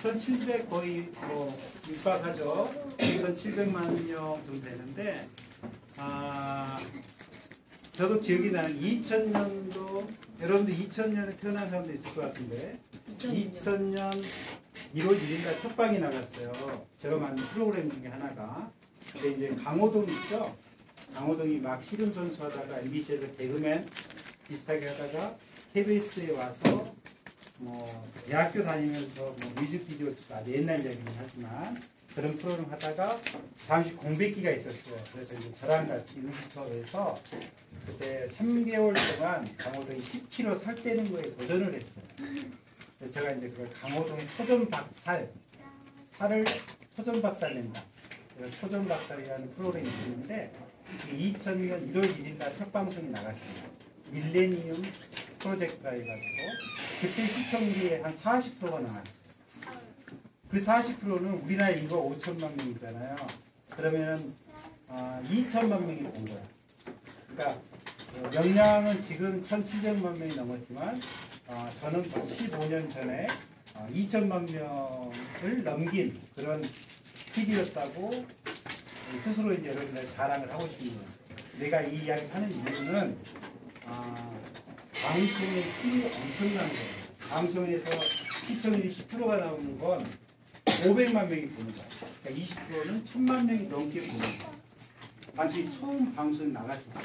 1700 거의 뭐 육박하죠. 1700만 명 정도 되는데, 저도 기억이 나는 2000년도, 여러분들 2000년에 태어난 사람도 있을 것 같은데, 2000년 1월 1일날 첫 방이 나갔어요. 제가 만든 프로그램 중에 하나가. 근데 이제 강호동 있죠? 강호동이 막 씨름 선수 하다가 MBC에서 개그맨 비슷하게 하다가 KBS에 와서 뭐 대학교 다니면서 뭐 뮤직비디오 아주 옛날 얘기긴 하지만 그런 프로그램 하다가 잠시 공백기가 있었어요. 그래서 이제 저랑 같이 의기투합해서 그때 3개월 동안 강호동이 10kg 살 빼는 거에 도전을 했어요. 그래서 제가 이제 그걸 강호동의 토전박살, 살을 토전박살 낸다. 토전박살이라는 프로그램이 있었는데 2000년 1월 1일 날 첫 방송이 나갔습니다. 밀레니엄 프로젝트라 해가지고 그때 시청률이 한 40%가 나왔어요. 그 40%는 우리나라 인구가 5천만 명이잖아요. 그러면 2천만 명이 본 거야. 그러니까 명량은 지금 1,700만 명이 넘었지만 저는 15년 전에 2천만 명을 넘긴 그런 PD였다고 스스로 이제 여러분들 자랑을 하고 싶은 거예요. 내가 이 이야기 하는 이유는 방송의 힘이 엄청난 거예요. 방송에서 시청률이 10%가 나오는 건 500만 명이 보는 거예요. 그러니까 20%는 1000만 명이 넘게 보는 거예요. 당시 처음 방송이 나갔을 때.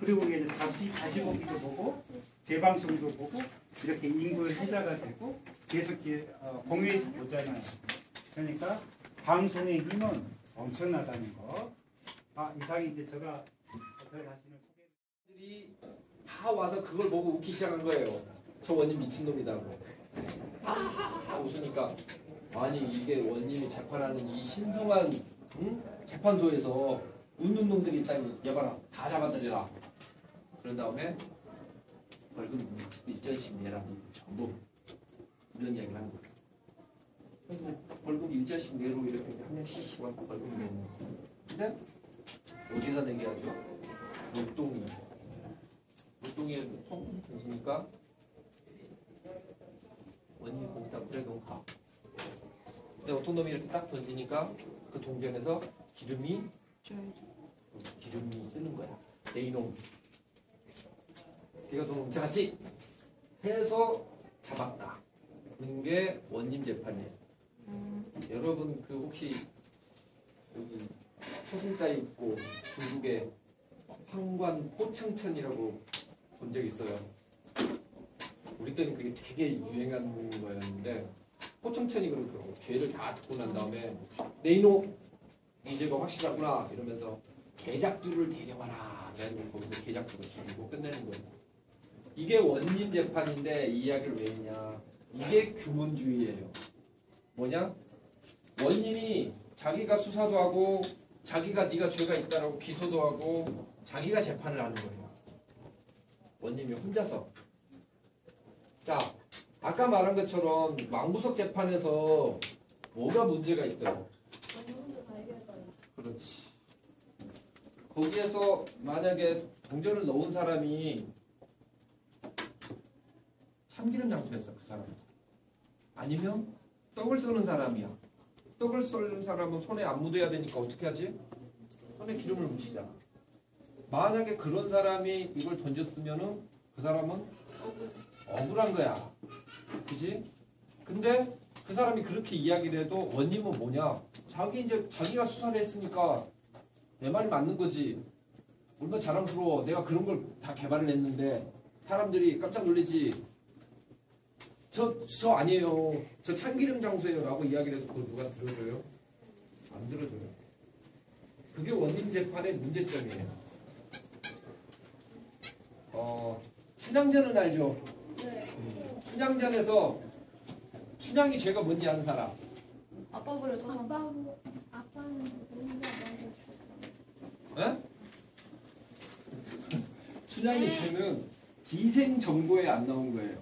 그리고 이제 다시 보기도 보고 재방송도 보고 이렇게 인구의 회자가 되고 계속 공유해서 보잖아요. 그러니까 방송의 힘은 엄청나다는 거. 이상이 이제 제가 저 자신을 들이 다 와서 그걸 보고 웃기 시작한 거예요. 저 원님 미친놈이다고. 웃으니까 아니 이게 원님이 재판하는 이 신성한 재판소에서 웃는 놈들이 있다니 여봐라 다 잡아들여라. 그런 다음에 벌금 1전씩 내라 전부 이런 이야기를 하는 거예요. 그래서 벌금 1전씩 내로 이렇게 한 명씩 벌금 내는 거예요. 근데 어디다 내게 하죠? 물동이에 통 던지니까 원인이 거기다 그래 놓고 가. 근데 어떤 놈이 이렇게 딱 던지니까 그 동전에서 기름이 뜨는 거야. 내 이놈 걔가 너 훔쳐갔지? 해서 잡았다. 그런 게 원님 재판이에요. 여러분 그 혹시 여기 초승자 있고 중국에 황관 포청천이라고 본 적 있어요. 우리 때는 그게 되게 유행한 거였는데 포청천이 그러더라고. 죄를 다 듣고 난 다음에 내 이놈 문제가 확실하구나 이러면서 개작두를 데려와라. 그래가지고 거기서 개작두를 죽이고 끝내는 거예요. 이게 원님 재판인데 이 이야기를 왜 했냐. 이게 규문주의예요. 뭐냐? 원님이 자기가 수사도 하고 자기가 네가 죄가 있다라고 기소도 하고 자기가 재판을 하는 거예요. 원님이 혼자서. 자, 아까 말한 것처럼 망부석 재판에서 뭐가 문제가 있어요? 그렇지. 거기에서 만약에 동전을 넣은 사람이 참기름 장수했어, 그 사람. 아니면 떡을 쏘는 사람이야. 떡을 썰는 사람은 손에 안 묻어야 되니까 어떻게 하지? 손에 기름을 묻히잖아. 만약에 그런 사람이 이걸 던졌으면은 그 사람은 억울한 거야. 그지? 근데 그 사람이 그렇게 이야기를 해도 원님은 뭐냐? 자기가 수사를 했으니까 내 말이 맞는 거지. 얼마나 자랑스러워. 내가 그런 걸 다 개발을 했는데 사람들이 깜짝 놀라지. 저 아니에요. 저 참기름 장수예요. 라고 이야기를 해도 그걸 누가 들어줘요? 안 들어줘요. 그게 원님 재판의 문제점이에요. 춘향전은 알죠? 춘향전에서 춘향이 죄가 뭔지 아는 사람? 아빠는 혼자 먼저 죽어. 에? 춘향의 죄는 기생 정보에 안 나온 거예요.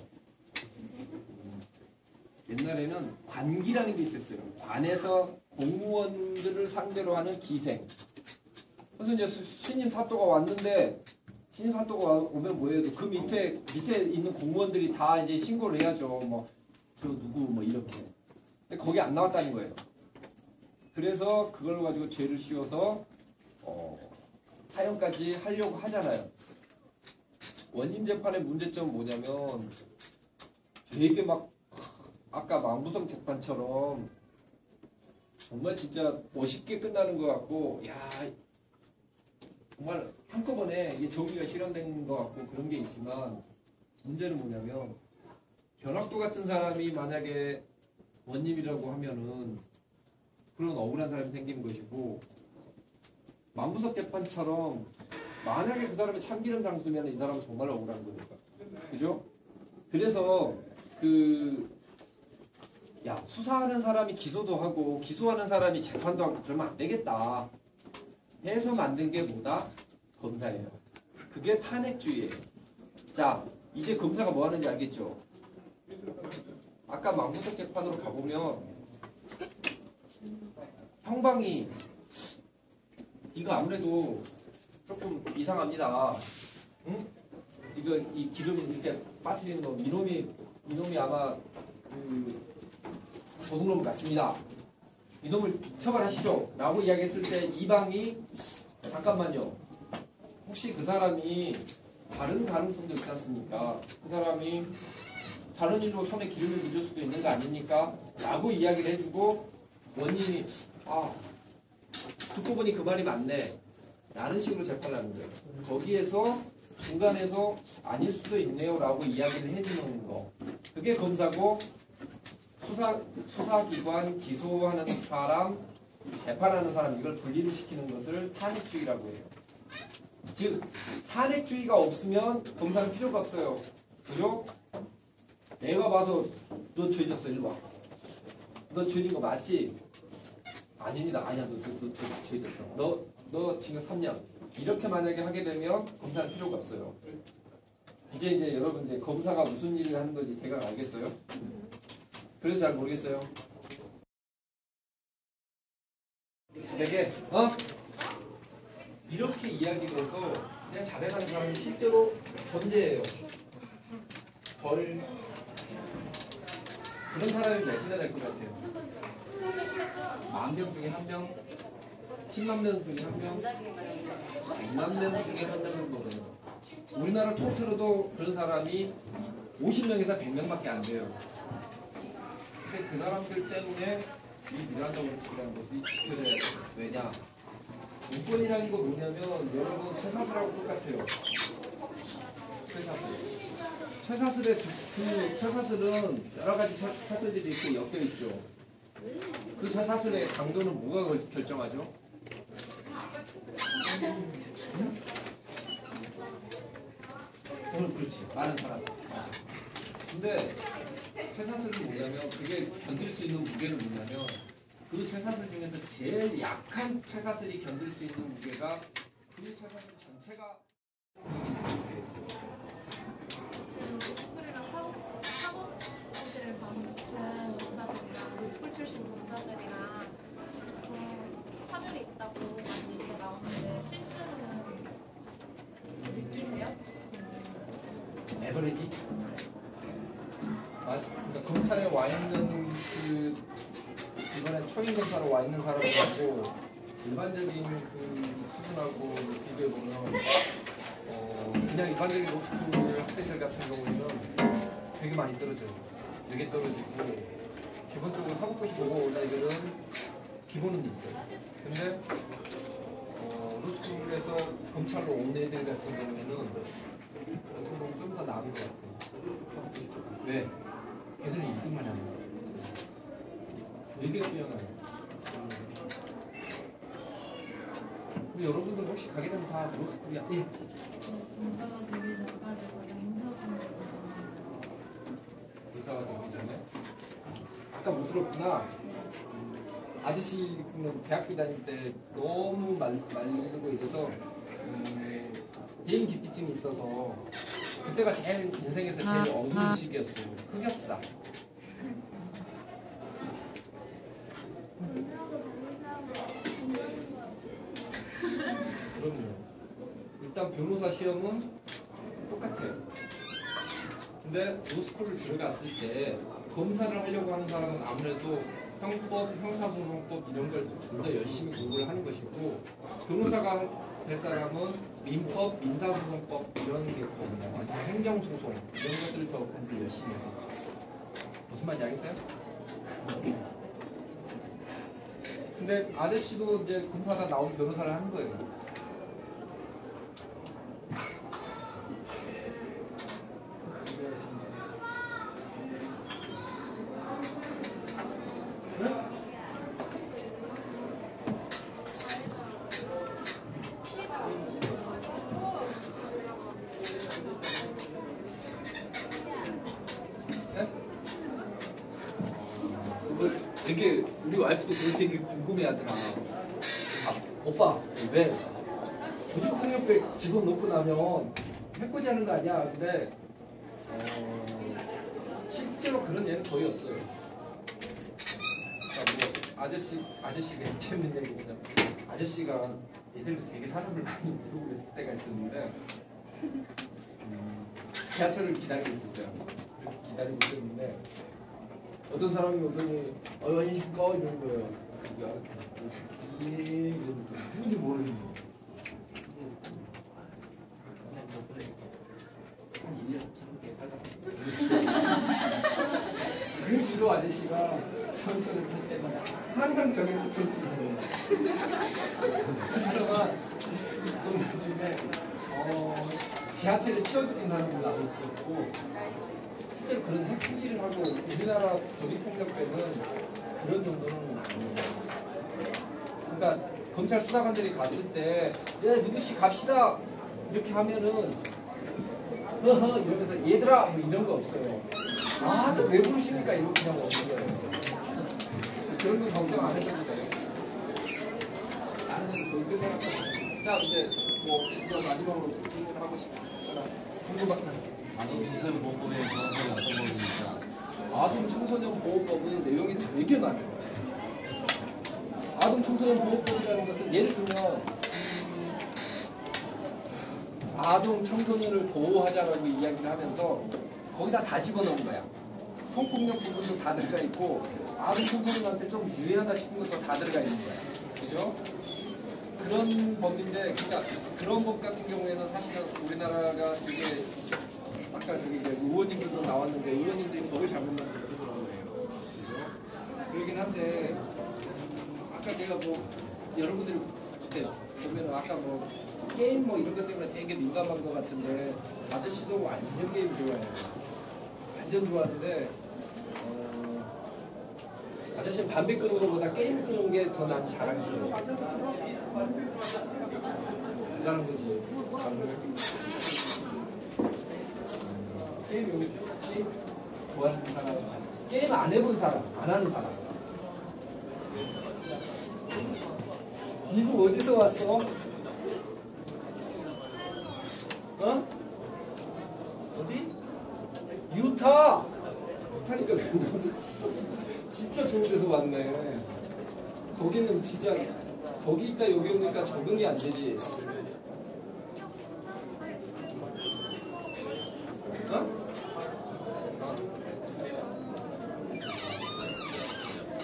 옛날에는 관기라는 게 있었어요. 관에서 공무원들을 상대로 하는 기생. 그래서 이제 신임 사또가 왔는데 신임 사또가 오면 뭐예요? 그 밑에 있는 공무원들이 다 이제 신고를 해야죠. 뭐 저 누구 뭐 이렇게. 근데 거기 안 나왔다는 거예요. 그래서 그걸 가지고 죄를 씌워서 사형까지 하려고 하잖아요. 원님 재판의 문제점은 뭐냐면 되게 막 아까 망부성 재판처럼 정말 진짜 멋있게 끝나는 것 같고, 야 정말 한꺼번에 이게 정의가 실현된 것 같고 그런 게 있지만 문제는 뭐냐면 변학도 같은 사람이 만약에 원님이라고 하면은 그런 억울한 사람이 생기는 것이고, 망부석 재판처럼 만약에 그 사람이 참기름 장수면 이 사람은 정말 억울한 거니까, 그죠? 그래서 수사하는 사람이 기소도 하고 기소하는 사람이 재판도 하고 그러면 안 되겠다 해서 만든 게 뭐다? 검사예요. 그게 탄핵주의예요. 자, 이제 검사가 뭐 하는지 알겠죠? 아까 망부석 재판으로 가보면 형방이 이거 아무래도 조금 이상합니다. 응? 이 기름 이렇게 빠뜨리는 거 이놈이 아마 도둑놈 같습니다. 이놈을 처벌하시죠 라고 이야기했을 때 이방이 잠깐만요, 혹시 그 사람이 다른 가능성도 있지 않습니까? 그 사람이 다른 일로 손에 기름을 묻을 수도 있는 거 아닙니까? 라고 이야기를 해주고 원인이 듣고 보니 그 말이 맞네 라는 식으로 재판을 하는 거예요. 거기에서 중간에서 아닐 수도 있네요 라고 이야기를 해주는 거, 그게 검사고, 수사기관, 기소하는 사람, 재판하는 사람, 이걸 분리를 시키는 것을 탄핵주의라고 해요. 즉 탄핵주의가 없으면 검사는 필요가 없어요. 그죠? 내가 봐서 너 죄졌어, 일로 와. 너 죄진 거 맞지? 아닙니다. 아니야, 너 죄졌어. 너 지금 3년. 이렇게 만약에 하게 되면 검사는 필요가 없어요. 이제 여러분들 검사가 무슨 일을 하는 건지 대강 알겠어요? 그래서 잘 모르겠어요. 되게 이렇게 이야기를 해서 그냥 자백하는 사람이 실제로 존재해요. 그런 사람이 몇이나 될 것 같아요? 10,000명 중에 1명, 10만 명 중에 1명, 2만 명 중에 1명 정도 돼요. 우리나라 통틀어도 그런 사람이 50명에서 100명밖에 안 돼요. 근데 그 사람들 때문에 이 미란다 원칙이라는 것이 지켜져야 돼요. 왜냐? 인권이라는 거 뭐냐면 여러분 쇠사슬하고 똑같아요. 쇠사슬의 쇠사슬은 여러 가지 사슬들이 있고 엮여 있죠. 그 쇠사슬의 강도는 뭐가 결정하죠? 그렇지. 많은 사람. 근데 쇠사슬은 뭐냐면 그게 견딜 수 있는 무게는 뭐냐면 그 쇠사슬 중에서 제일 약한 쇠사슬이 견딜 수 있는 무게가 그 쇠사슬 전체가 지금 스쿨이랑 사법고시를 받은 검사들이랑 스쿨 출신 검사들이랑 차별이 있다고 많이 얘기가 나오는데 실제로는 느끼세요? 에버리지? 그러니까 검찰에 와 있는 이번에 초임 검사로 와 있는 사람들하고 일반적인 수준하고 비교해보면 그냥 일반적인 로스쿨 학생들 같은 경우에는 되게 많이 떨어져요. 되게 떨어지고 기본적으로 사법고시 보고 온 애들은 기본은 있어요. 근데 로스쿨에서 검찰로 온 애들 같은 경우에는 좀 더 나은 것 같아요. 사법고시 보고. 왜? 걔들은 1등만 하는 거예요. 되게 투명해요. 우리 여러분들 혹시 가게 되면 다 로스쿨이야? 예. 공사가 되기 전까지 가장 힘들었던 게 의사가 되기 전에 아까 못 들었구나. 아저씨는 대학교 다닐 때 너무 말리고 이래서 개인 기피증이 있어서 그때가 제일 인생에서 제일 어려운 시기였어요. 흑역사. 그럼요. 일단 변호사 시험은 똑같아요. 근데 로스쿨을 들어갔을 때 검사를 하려고 하는 사람은 아무래도 형법, 형사소송법 이런 걸 좀 더 열심히 공부를 하는 것이고 변호사가 될 사람은 민법, 민사소송법 이런 게 있거든요. 행정소송 이런 것들을 더 공부를 열심히 해요. 무슨 말인지 알겠어요? 근데 아저씨도 이제 검사가 나오고 변호사를 하는 거예요. 되게 우리 와이프도 그걸 되게 궁금해하더라. 오빠 왜 조직폭력배 집어넣고 나면 해코지 하는 거 아니야? 근데 실제로 그런 예는 거의 없어요. 그러니까 뭐 아저씨가 재밌는 얘기 뭐냐면 아저씨가 예전에 되게 사람을 많이 무서워 했을 때가 있었는데 지하철을 기다리고 있었어요. 이렇게 기다리고 있었는데 어떤 사람이 오더니 안녕하십니까 이런 거예요. 누군지 모르는 거예요. 한 1년 참게 살다 그 뒤로 아저씨가 전철을 탈 때마다 항상 벽에서 들고 있는 거예요. 그러다가 또 나중에 지하철에 치워듣는 사람도 나도 있었고 실제로 그런 핵투지를 하고 우리나라 조직폭력배는 그런 정도는 아니에요. 그러니까 검찰 수사관들이 갔을 때 누구씨 갑시다 이렇게 하면은 허허 이러면서 얘들아 뭐 이런 거 없어요. 아 너 왜 부르십니까 이러고 그냥 오는 거예요. 그런 거 걱정 안 해도 돼요. 나는 그렇게 생각합니다. 자 이제 뭐 지금 마지막으로 질문하고 싶은 사람 궁금한 아동청소년보호법에 정확하게 어떤 법입니까? 아동청소년보호법은 내용이 되게 많아요. 아동청소년보호법이라는 것은 예를 들면 아동청소년을 보호하자라고 이야기를 하면서 거기다 다 집어넣은 거야. 성폭력 부분도 다 들어가 있고 아동청소년한테 좀 유해하다 싶은 것도 다 들어가 있는 거야. 그죠? 그런 법인데 그러니까 그런 법 같은 경우에는 사실은 우리나라가 되게 아까 저기 이제 의원님들도 나왔는데 의원님들이 법을 잘못 만들어서 그런 거예요. 그죠? 그러긴 한데 아까 제가 뭐 여러분들이 그때 보면은 아까 뭐 게임 뭐 이런 것 때문에 되게 민감한 것 같은데 아저씨도 완전 게임 좋아해요. 완전 좋아하는데 아저씨는 담배 끄는 것보다 게임 끄는 게 더 난 자랑스러워. 대단한 거지. 게임 여기 게임 좋아하는 사람, 게임 안 해본 사람, 안 하는 사람. 이거 어디서 왔어? 어? 어디? 유타! 유타니까 진짜 좋은 데서 왔네. 거기는 진짜 거기 있다 여기 오니까 적응이 안 되지.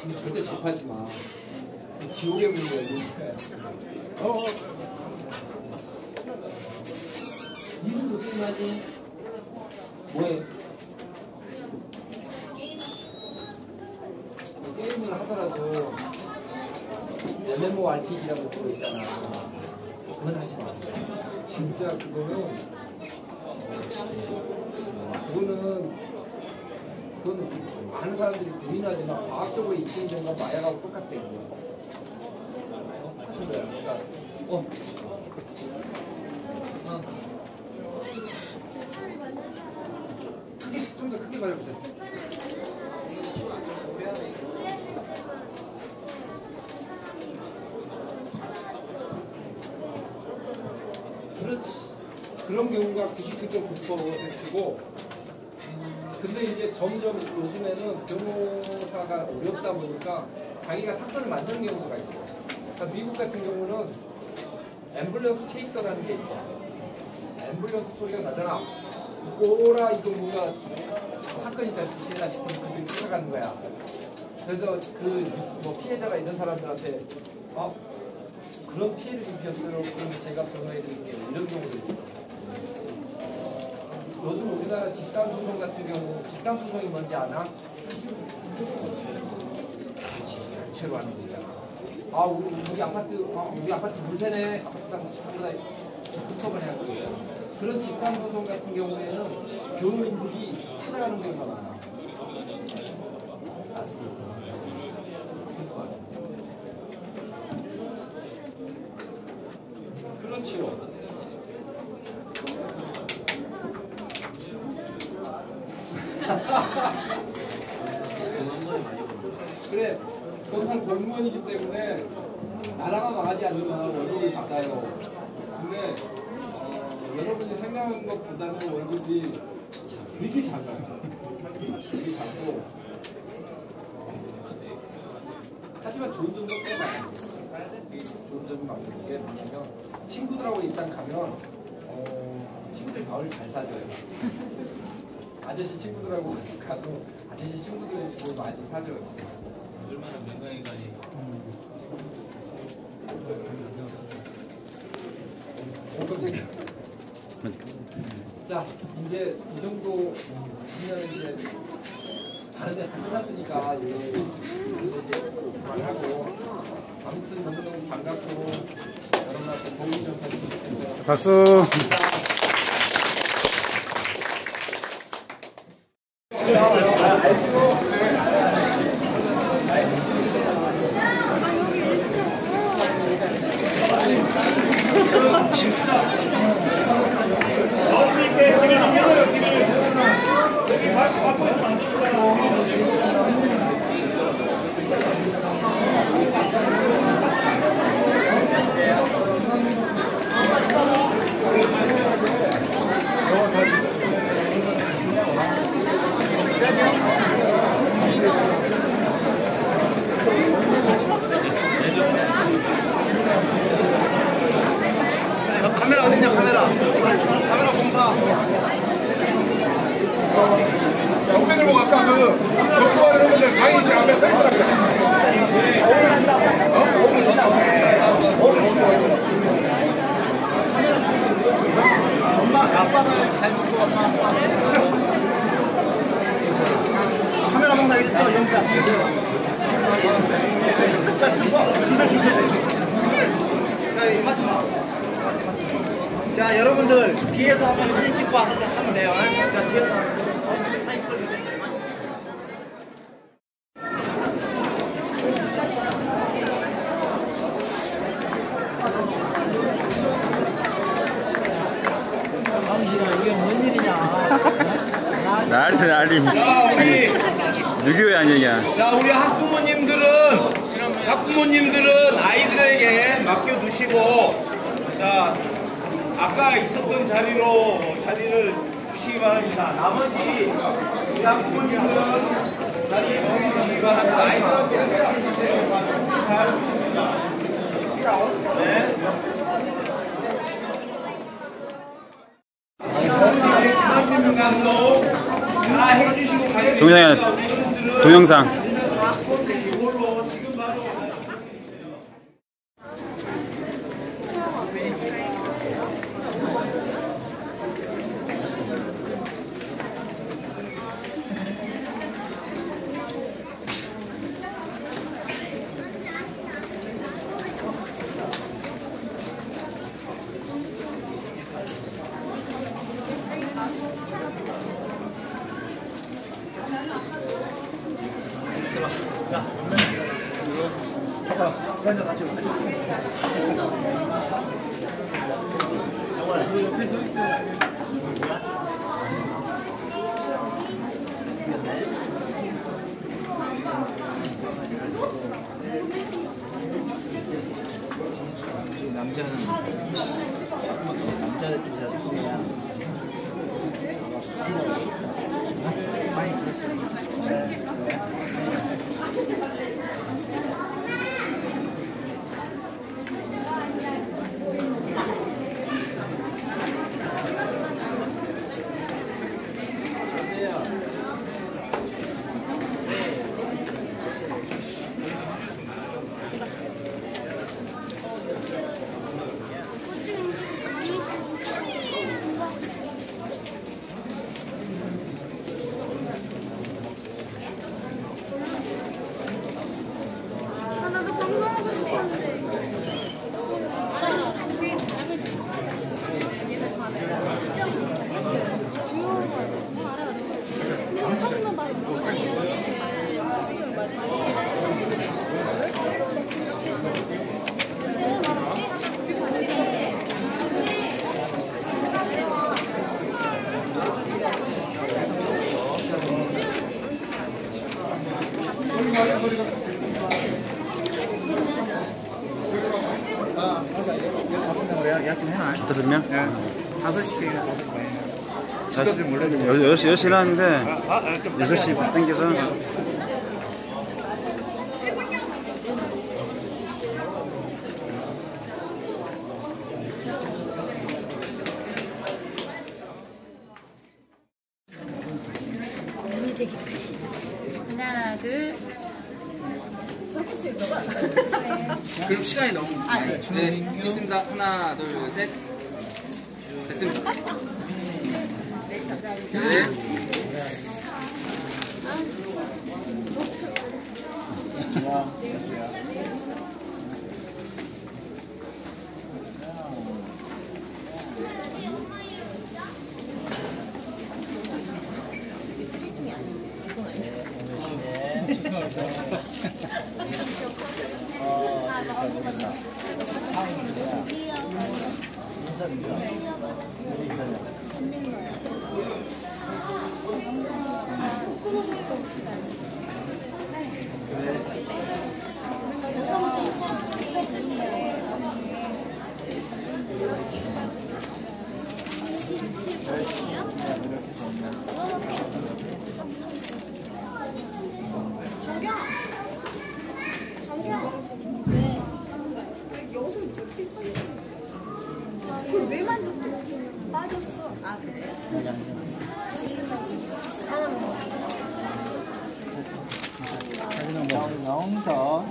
근데 절대 접하지 마. 지옥의 문이 열리니까. 이름 못 끝나지? 뭐해? 게임을 하더라도 MMORPG라고 그거 있잖아. 그건 하지 마. 진짜 그거는 많은 사람들이 부인하지만 과학적으로 입증된 건 마약하고 똑같대. 똑같은 거야. 그러니까 좀 더 크게 말해보세요. 그렇지. 그런 경우가 99.9%고, 근데 이제 점점 요즘에는 변호사가 어렵다 보니까 자기가 사건을 만드는 경우가 있어. 그러니까 미국 같은 경우는 앰뷸런스 체이서라는 게 있어. 앰뷸런스 소리가 나잖아. 오라 이거 뭔가 사건이 되다 싶으면 그들이 쫓아가는 거야. 그래서 뭐 피해자가 이런 사람들한테 그런 피해를 입으셨어요. 그러면 제가 변호해드릴게요. 이런 경우도 있어. 요즘 우리나라 집단소송 같은 경우 집단소송이 뭔지 아나? 단체로 하는 거 있잖아. 우리 아파트 물세네. 흑법을 해야 거예요. 그런 집단소송 같은 경우에는 변호인들이 찾아가는 경우가 많아. 그렇지요. 그래, 검찰 공무원이기 때문에 나라가 망하지 않는 한 월급을 받아요. 근데 여러분이 생각하는 것보다는 월급이 되게 작아요. 되게 작고, 하지만 좋은 점도 꽤 많아요. 되게 좋은 점이 많은 게 뭐냐면 친구들하고 일단 가면 친구들이 밥을 잘 사줘요. 아저씨 친구들하고 가도 아저씨 친구들이 뭘 많이 사줘요. 얼마나 명강인간이. 깜짝이야. 자, 이제 이 정도 하면 이제 다른 데 끝났으니까 이제 그만하고, 아무튼 너무너무 반갑고 여러분한테 도움이 좀 됐으면 좋겠어요. 박수. 카메라 어딨냐, 카메라 공사. 후배들 보고 아까 격투와 여러분들 강의실 앞에 서 있으라고. 엄마, 아빠는 잘 보고 엄마. 카메라 공사 있죠, 연기야. 줄 서. 자, 맞지 마. 자, 여러분들 뒤에서 한번 사진 찍고 와서 하면 돼요. 자, 뒤에서 사진 찍어주세요. 당신아 이게 뭔 일이냐? 난리. 누구야 아니냐? 자, 우리 학부모님들은 아이들에게 맡겨두시고, 자, 아까 있었던 자리를 주시기 바랍니다. 나머지 우리 학부모님들은 자리에 모여주시기 바랍니다. 아이들한테 잘 주십니다. 네. 정진희 감독 다 해주시고 가겠습니다. 동영상. 자, 먼저 가시고. 남자들 좀 잘했어요. 나도 방송하고 싶었는데. 다섯 명? 네. 5시에 5시. 좀 몰래 6시 일하는데 6시 땡겨서 눈이 되게 크시다. 하나, 둘. 저렇게 찍어봐. 그럼 시간이 너무. 네. 네, 찍습니다. 하나, 둘, 셋. 됐습니다. 네. 여기서 이렇게 써있어. 그걸 왜 만졌어? 빠졌어. 아, 그래요? 영서.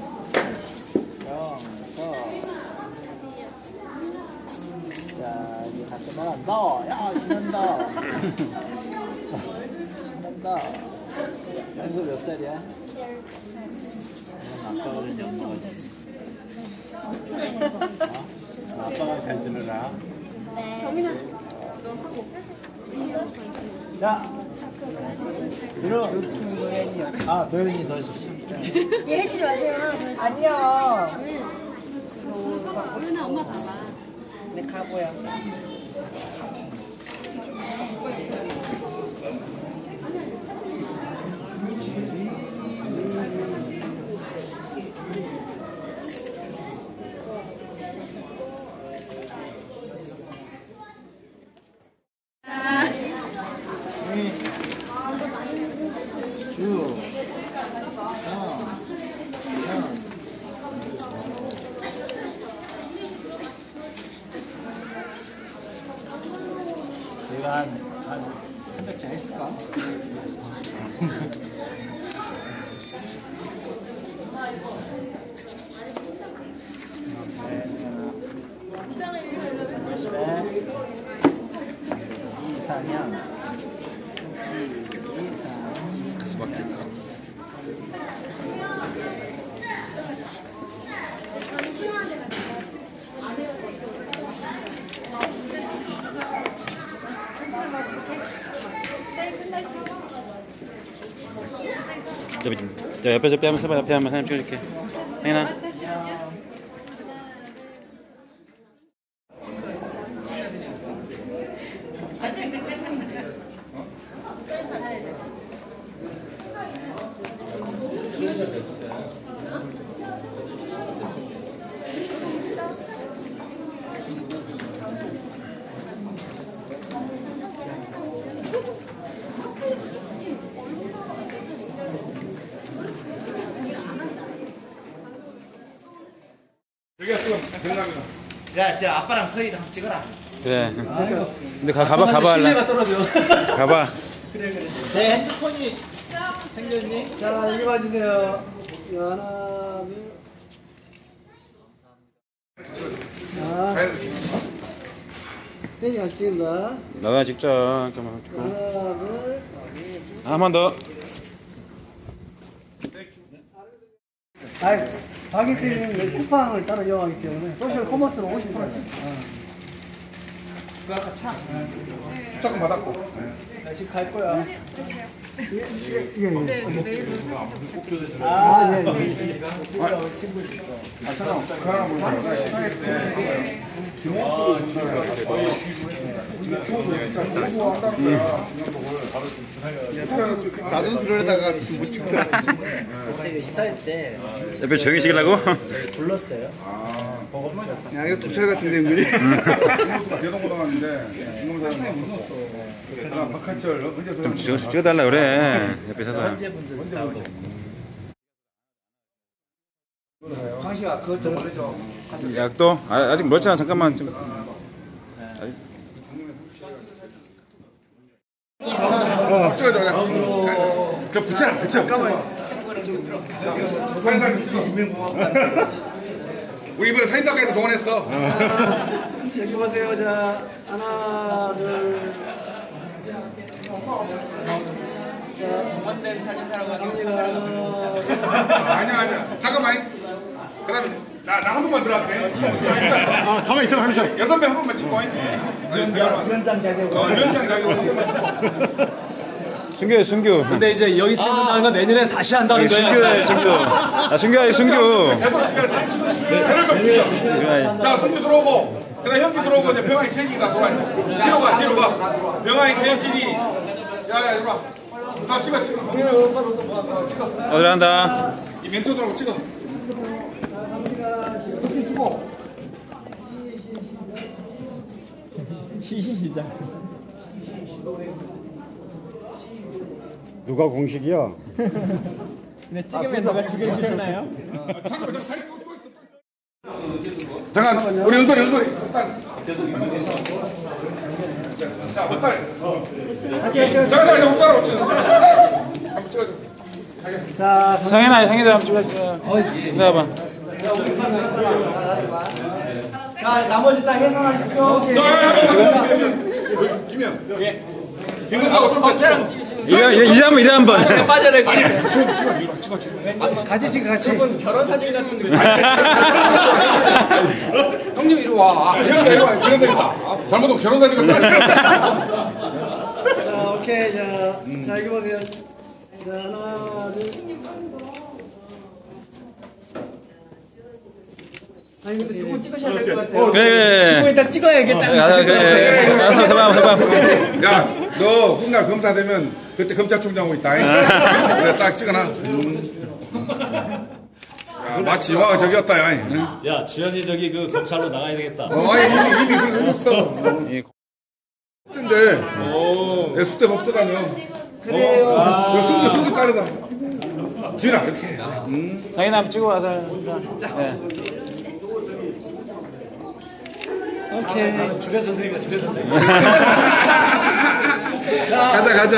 자, 이제 같이 말한다. 야, 신난다. 신난다. 영서 몇 살이야? 아빠가 아빠가 잘 들으라. 경민아. 자, 들어. 아, 도현이 더. 얘 해주지 마세요. 안녕. 도윤아, 엄마 봐봐. 내 가보야. 주. 내가 한 300장 했을까? 이상형. 가서 막힐까? 저 옆에서 빼 한번 서봐. 옆에 한번 사진 찍어줄게. 혜인아. 야, 저 아빠랑 서희도 한번 찍어라. 그래. 근데 가봐 신뢰가 떨어져. 가봐. 내 핸드폰이 생겼니? 자, 여기 봐주세요. 하나, 둘. 자, 땡이 같이 찍는다. 너가 직접 잠깐만. 하나, 둘. 한 번 더. 아이, 박이팀은 쿠팡을 따로 이용하기 때문에 소셜 커머스로 50%. 그 아까 차 주차금 받았고. 나 지금 갈 거야. 예. 아, 예. 잠깐만. 그 하나 보자. 나 시간에 나도 그러다가 못 찍더라. 시사회 때 옆에 조용히 시키려고? 불렀어요. 야, 이거 도철 같은데, 은근히. 대동고등학교인데 중공사는 못 넣었어. 아, 박한철 언제 좀 찍어달라 그래. 옆에 서서. 광식아 그것 좀 보내줘. 약도? 아직 멀잖아. 잠깐만 좀. 찍어줘. 그 붙여라, 붙여. 우리 이번에 사인사까지 동원했어. 여기 보세요. 자, 하나, 둘. 자, 동원된 사진사라고 갑니다. 아니야. 잠깐만. 그럼 나 한 번만 들어갈게. 가만히 있어, 가만히 있어. 여섯 명 한 번만 찍고. 위원장 자격으로. 위원장 자격으로. 순규. 근데 이제 여기 찍는다는 건 내년에 다시 한다는 거야. 순규. 자, 승규 들어오고, 그다음 현기 들어오고, 이제 병아리 세진이가 들어와. 뒤로 가. 병아리 세진이. 야, 이리 와. 다 찍어. 어디 한다. 이 멘토 들어오고 찍어. 시작. 누가 공식이야? 근데 찍으면 누가 죽여주시나요? 잠깐, 우리 연소리. 자, 못달. 잠깐, 못 따라 찍어. 한번 찍어줘. 자, 상현이도 한번 찍어줘. 봐봐. 자, 나머지 다 해산하십시오. 김현. 예. 김현하고 좀 더 찍어. 이래 한 번. 빠져야 될 것 같아. 같이 찍어, 같이. 결혼 사진 같은데. 형님 이리 와. 형님 이리 와. 이런 데 있다. 잘못하면 결혼 사진 같다. 자, 오케이. 자, 여기 보세요. 자, 하나, 둘. 아니, 근데 두 분 찍으셔야 될 것 같아요. 그래. 두 분이 딱 찍어야 이게 딱. 해봐. 야, 너 훗날 검사 되면 그때 검찰총장하고 있다. 그래, 딱 찍어놔. 야, 마치 영화가 저기였다. 야, 야, 주현이 저기 그 검찰로 나가야 되겠다. 이미 그거 했어. 근데 내 수대 법도가요. 그래요. 승기 따르다. 지은아 이렇게. 상현아 한번 찍어 와서. 오케이. 주례 선생님이야, 주례 선생님. 가자.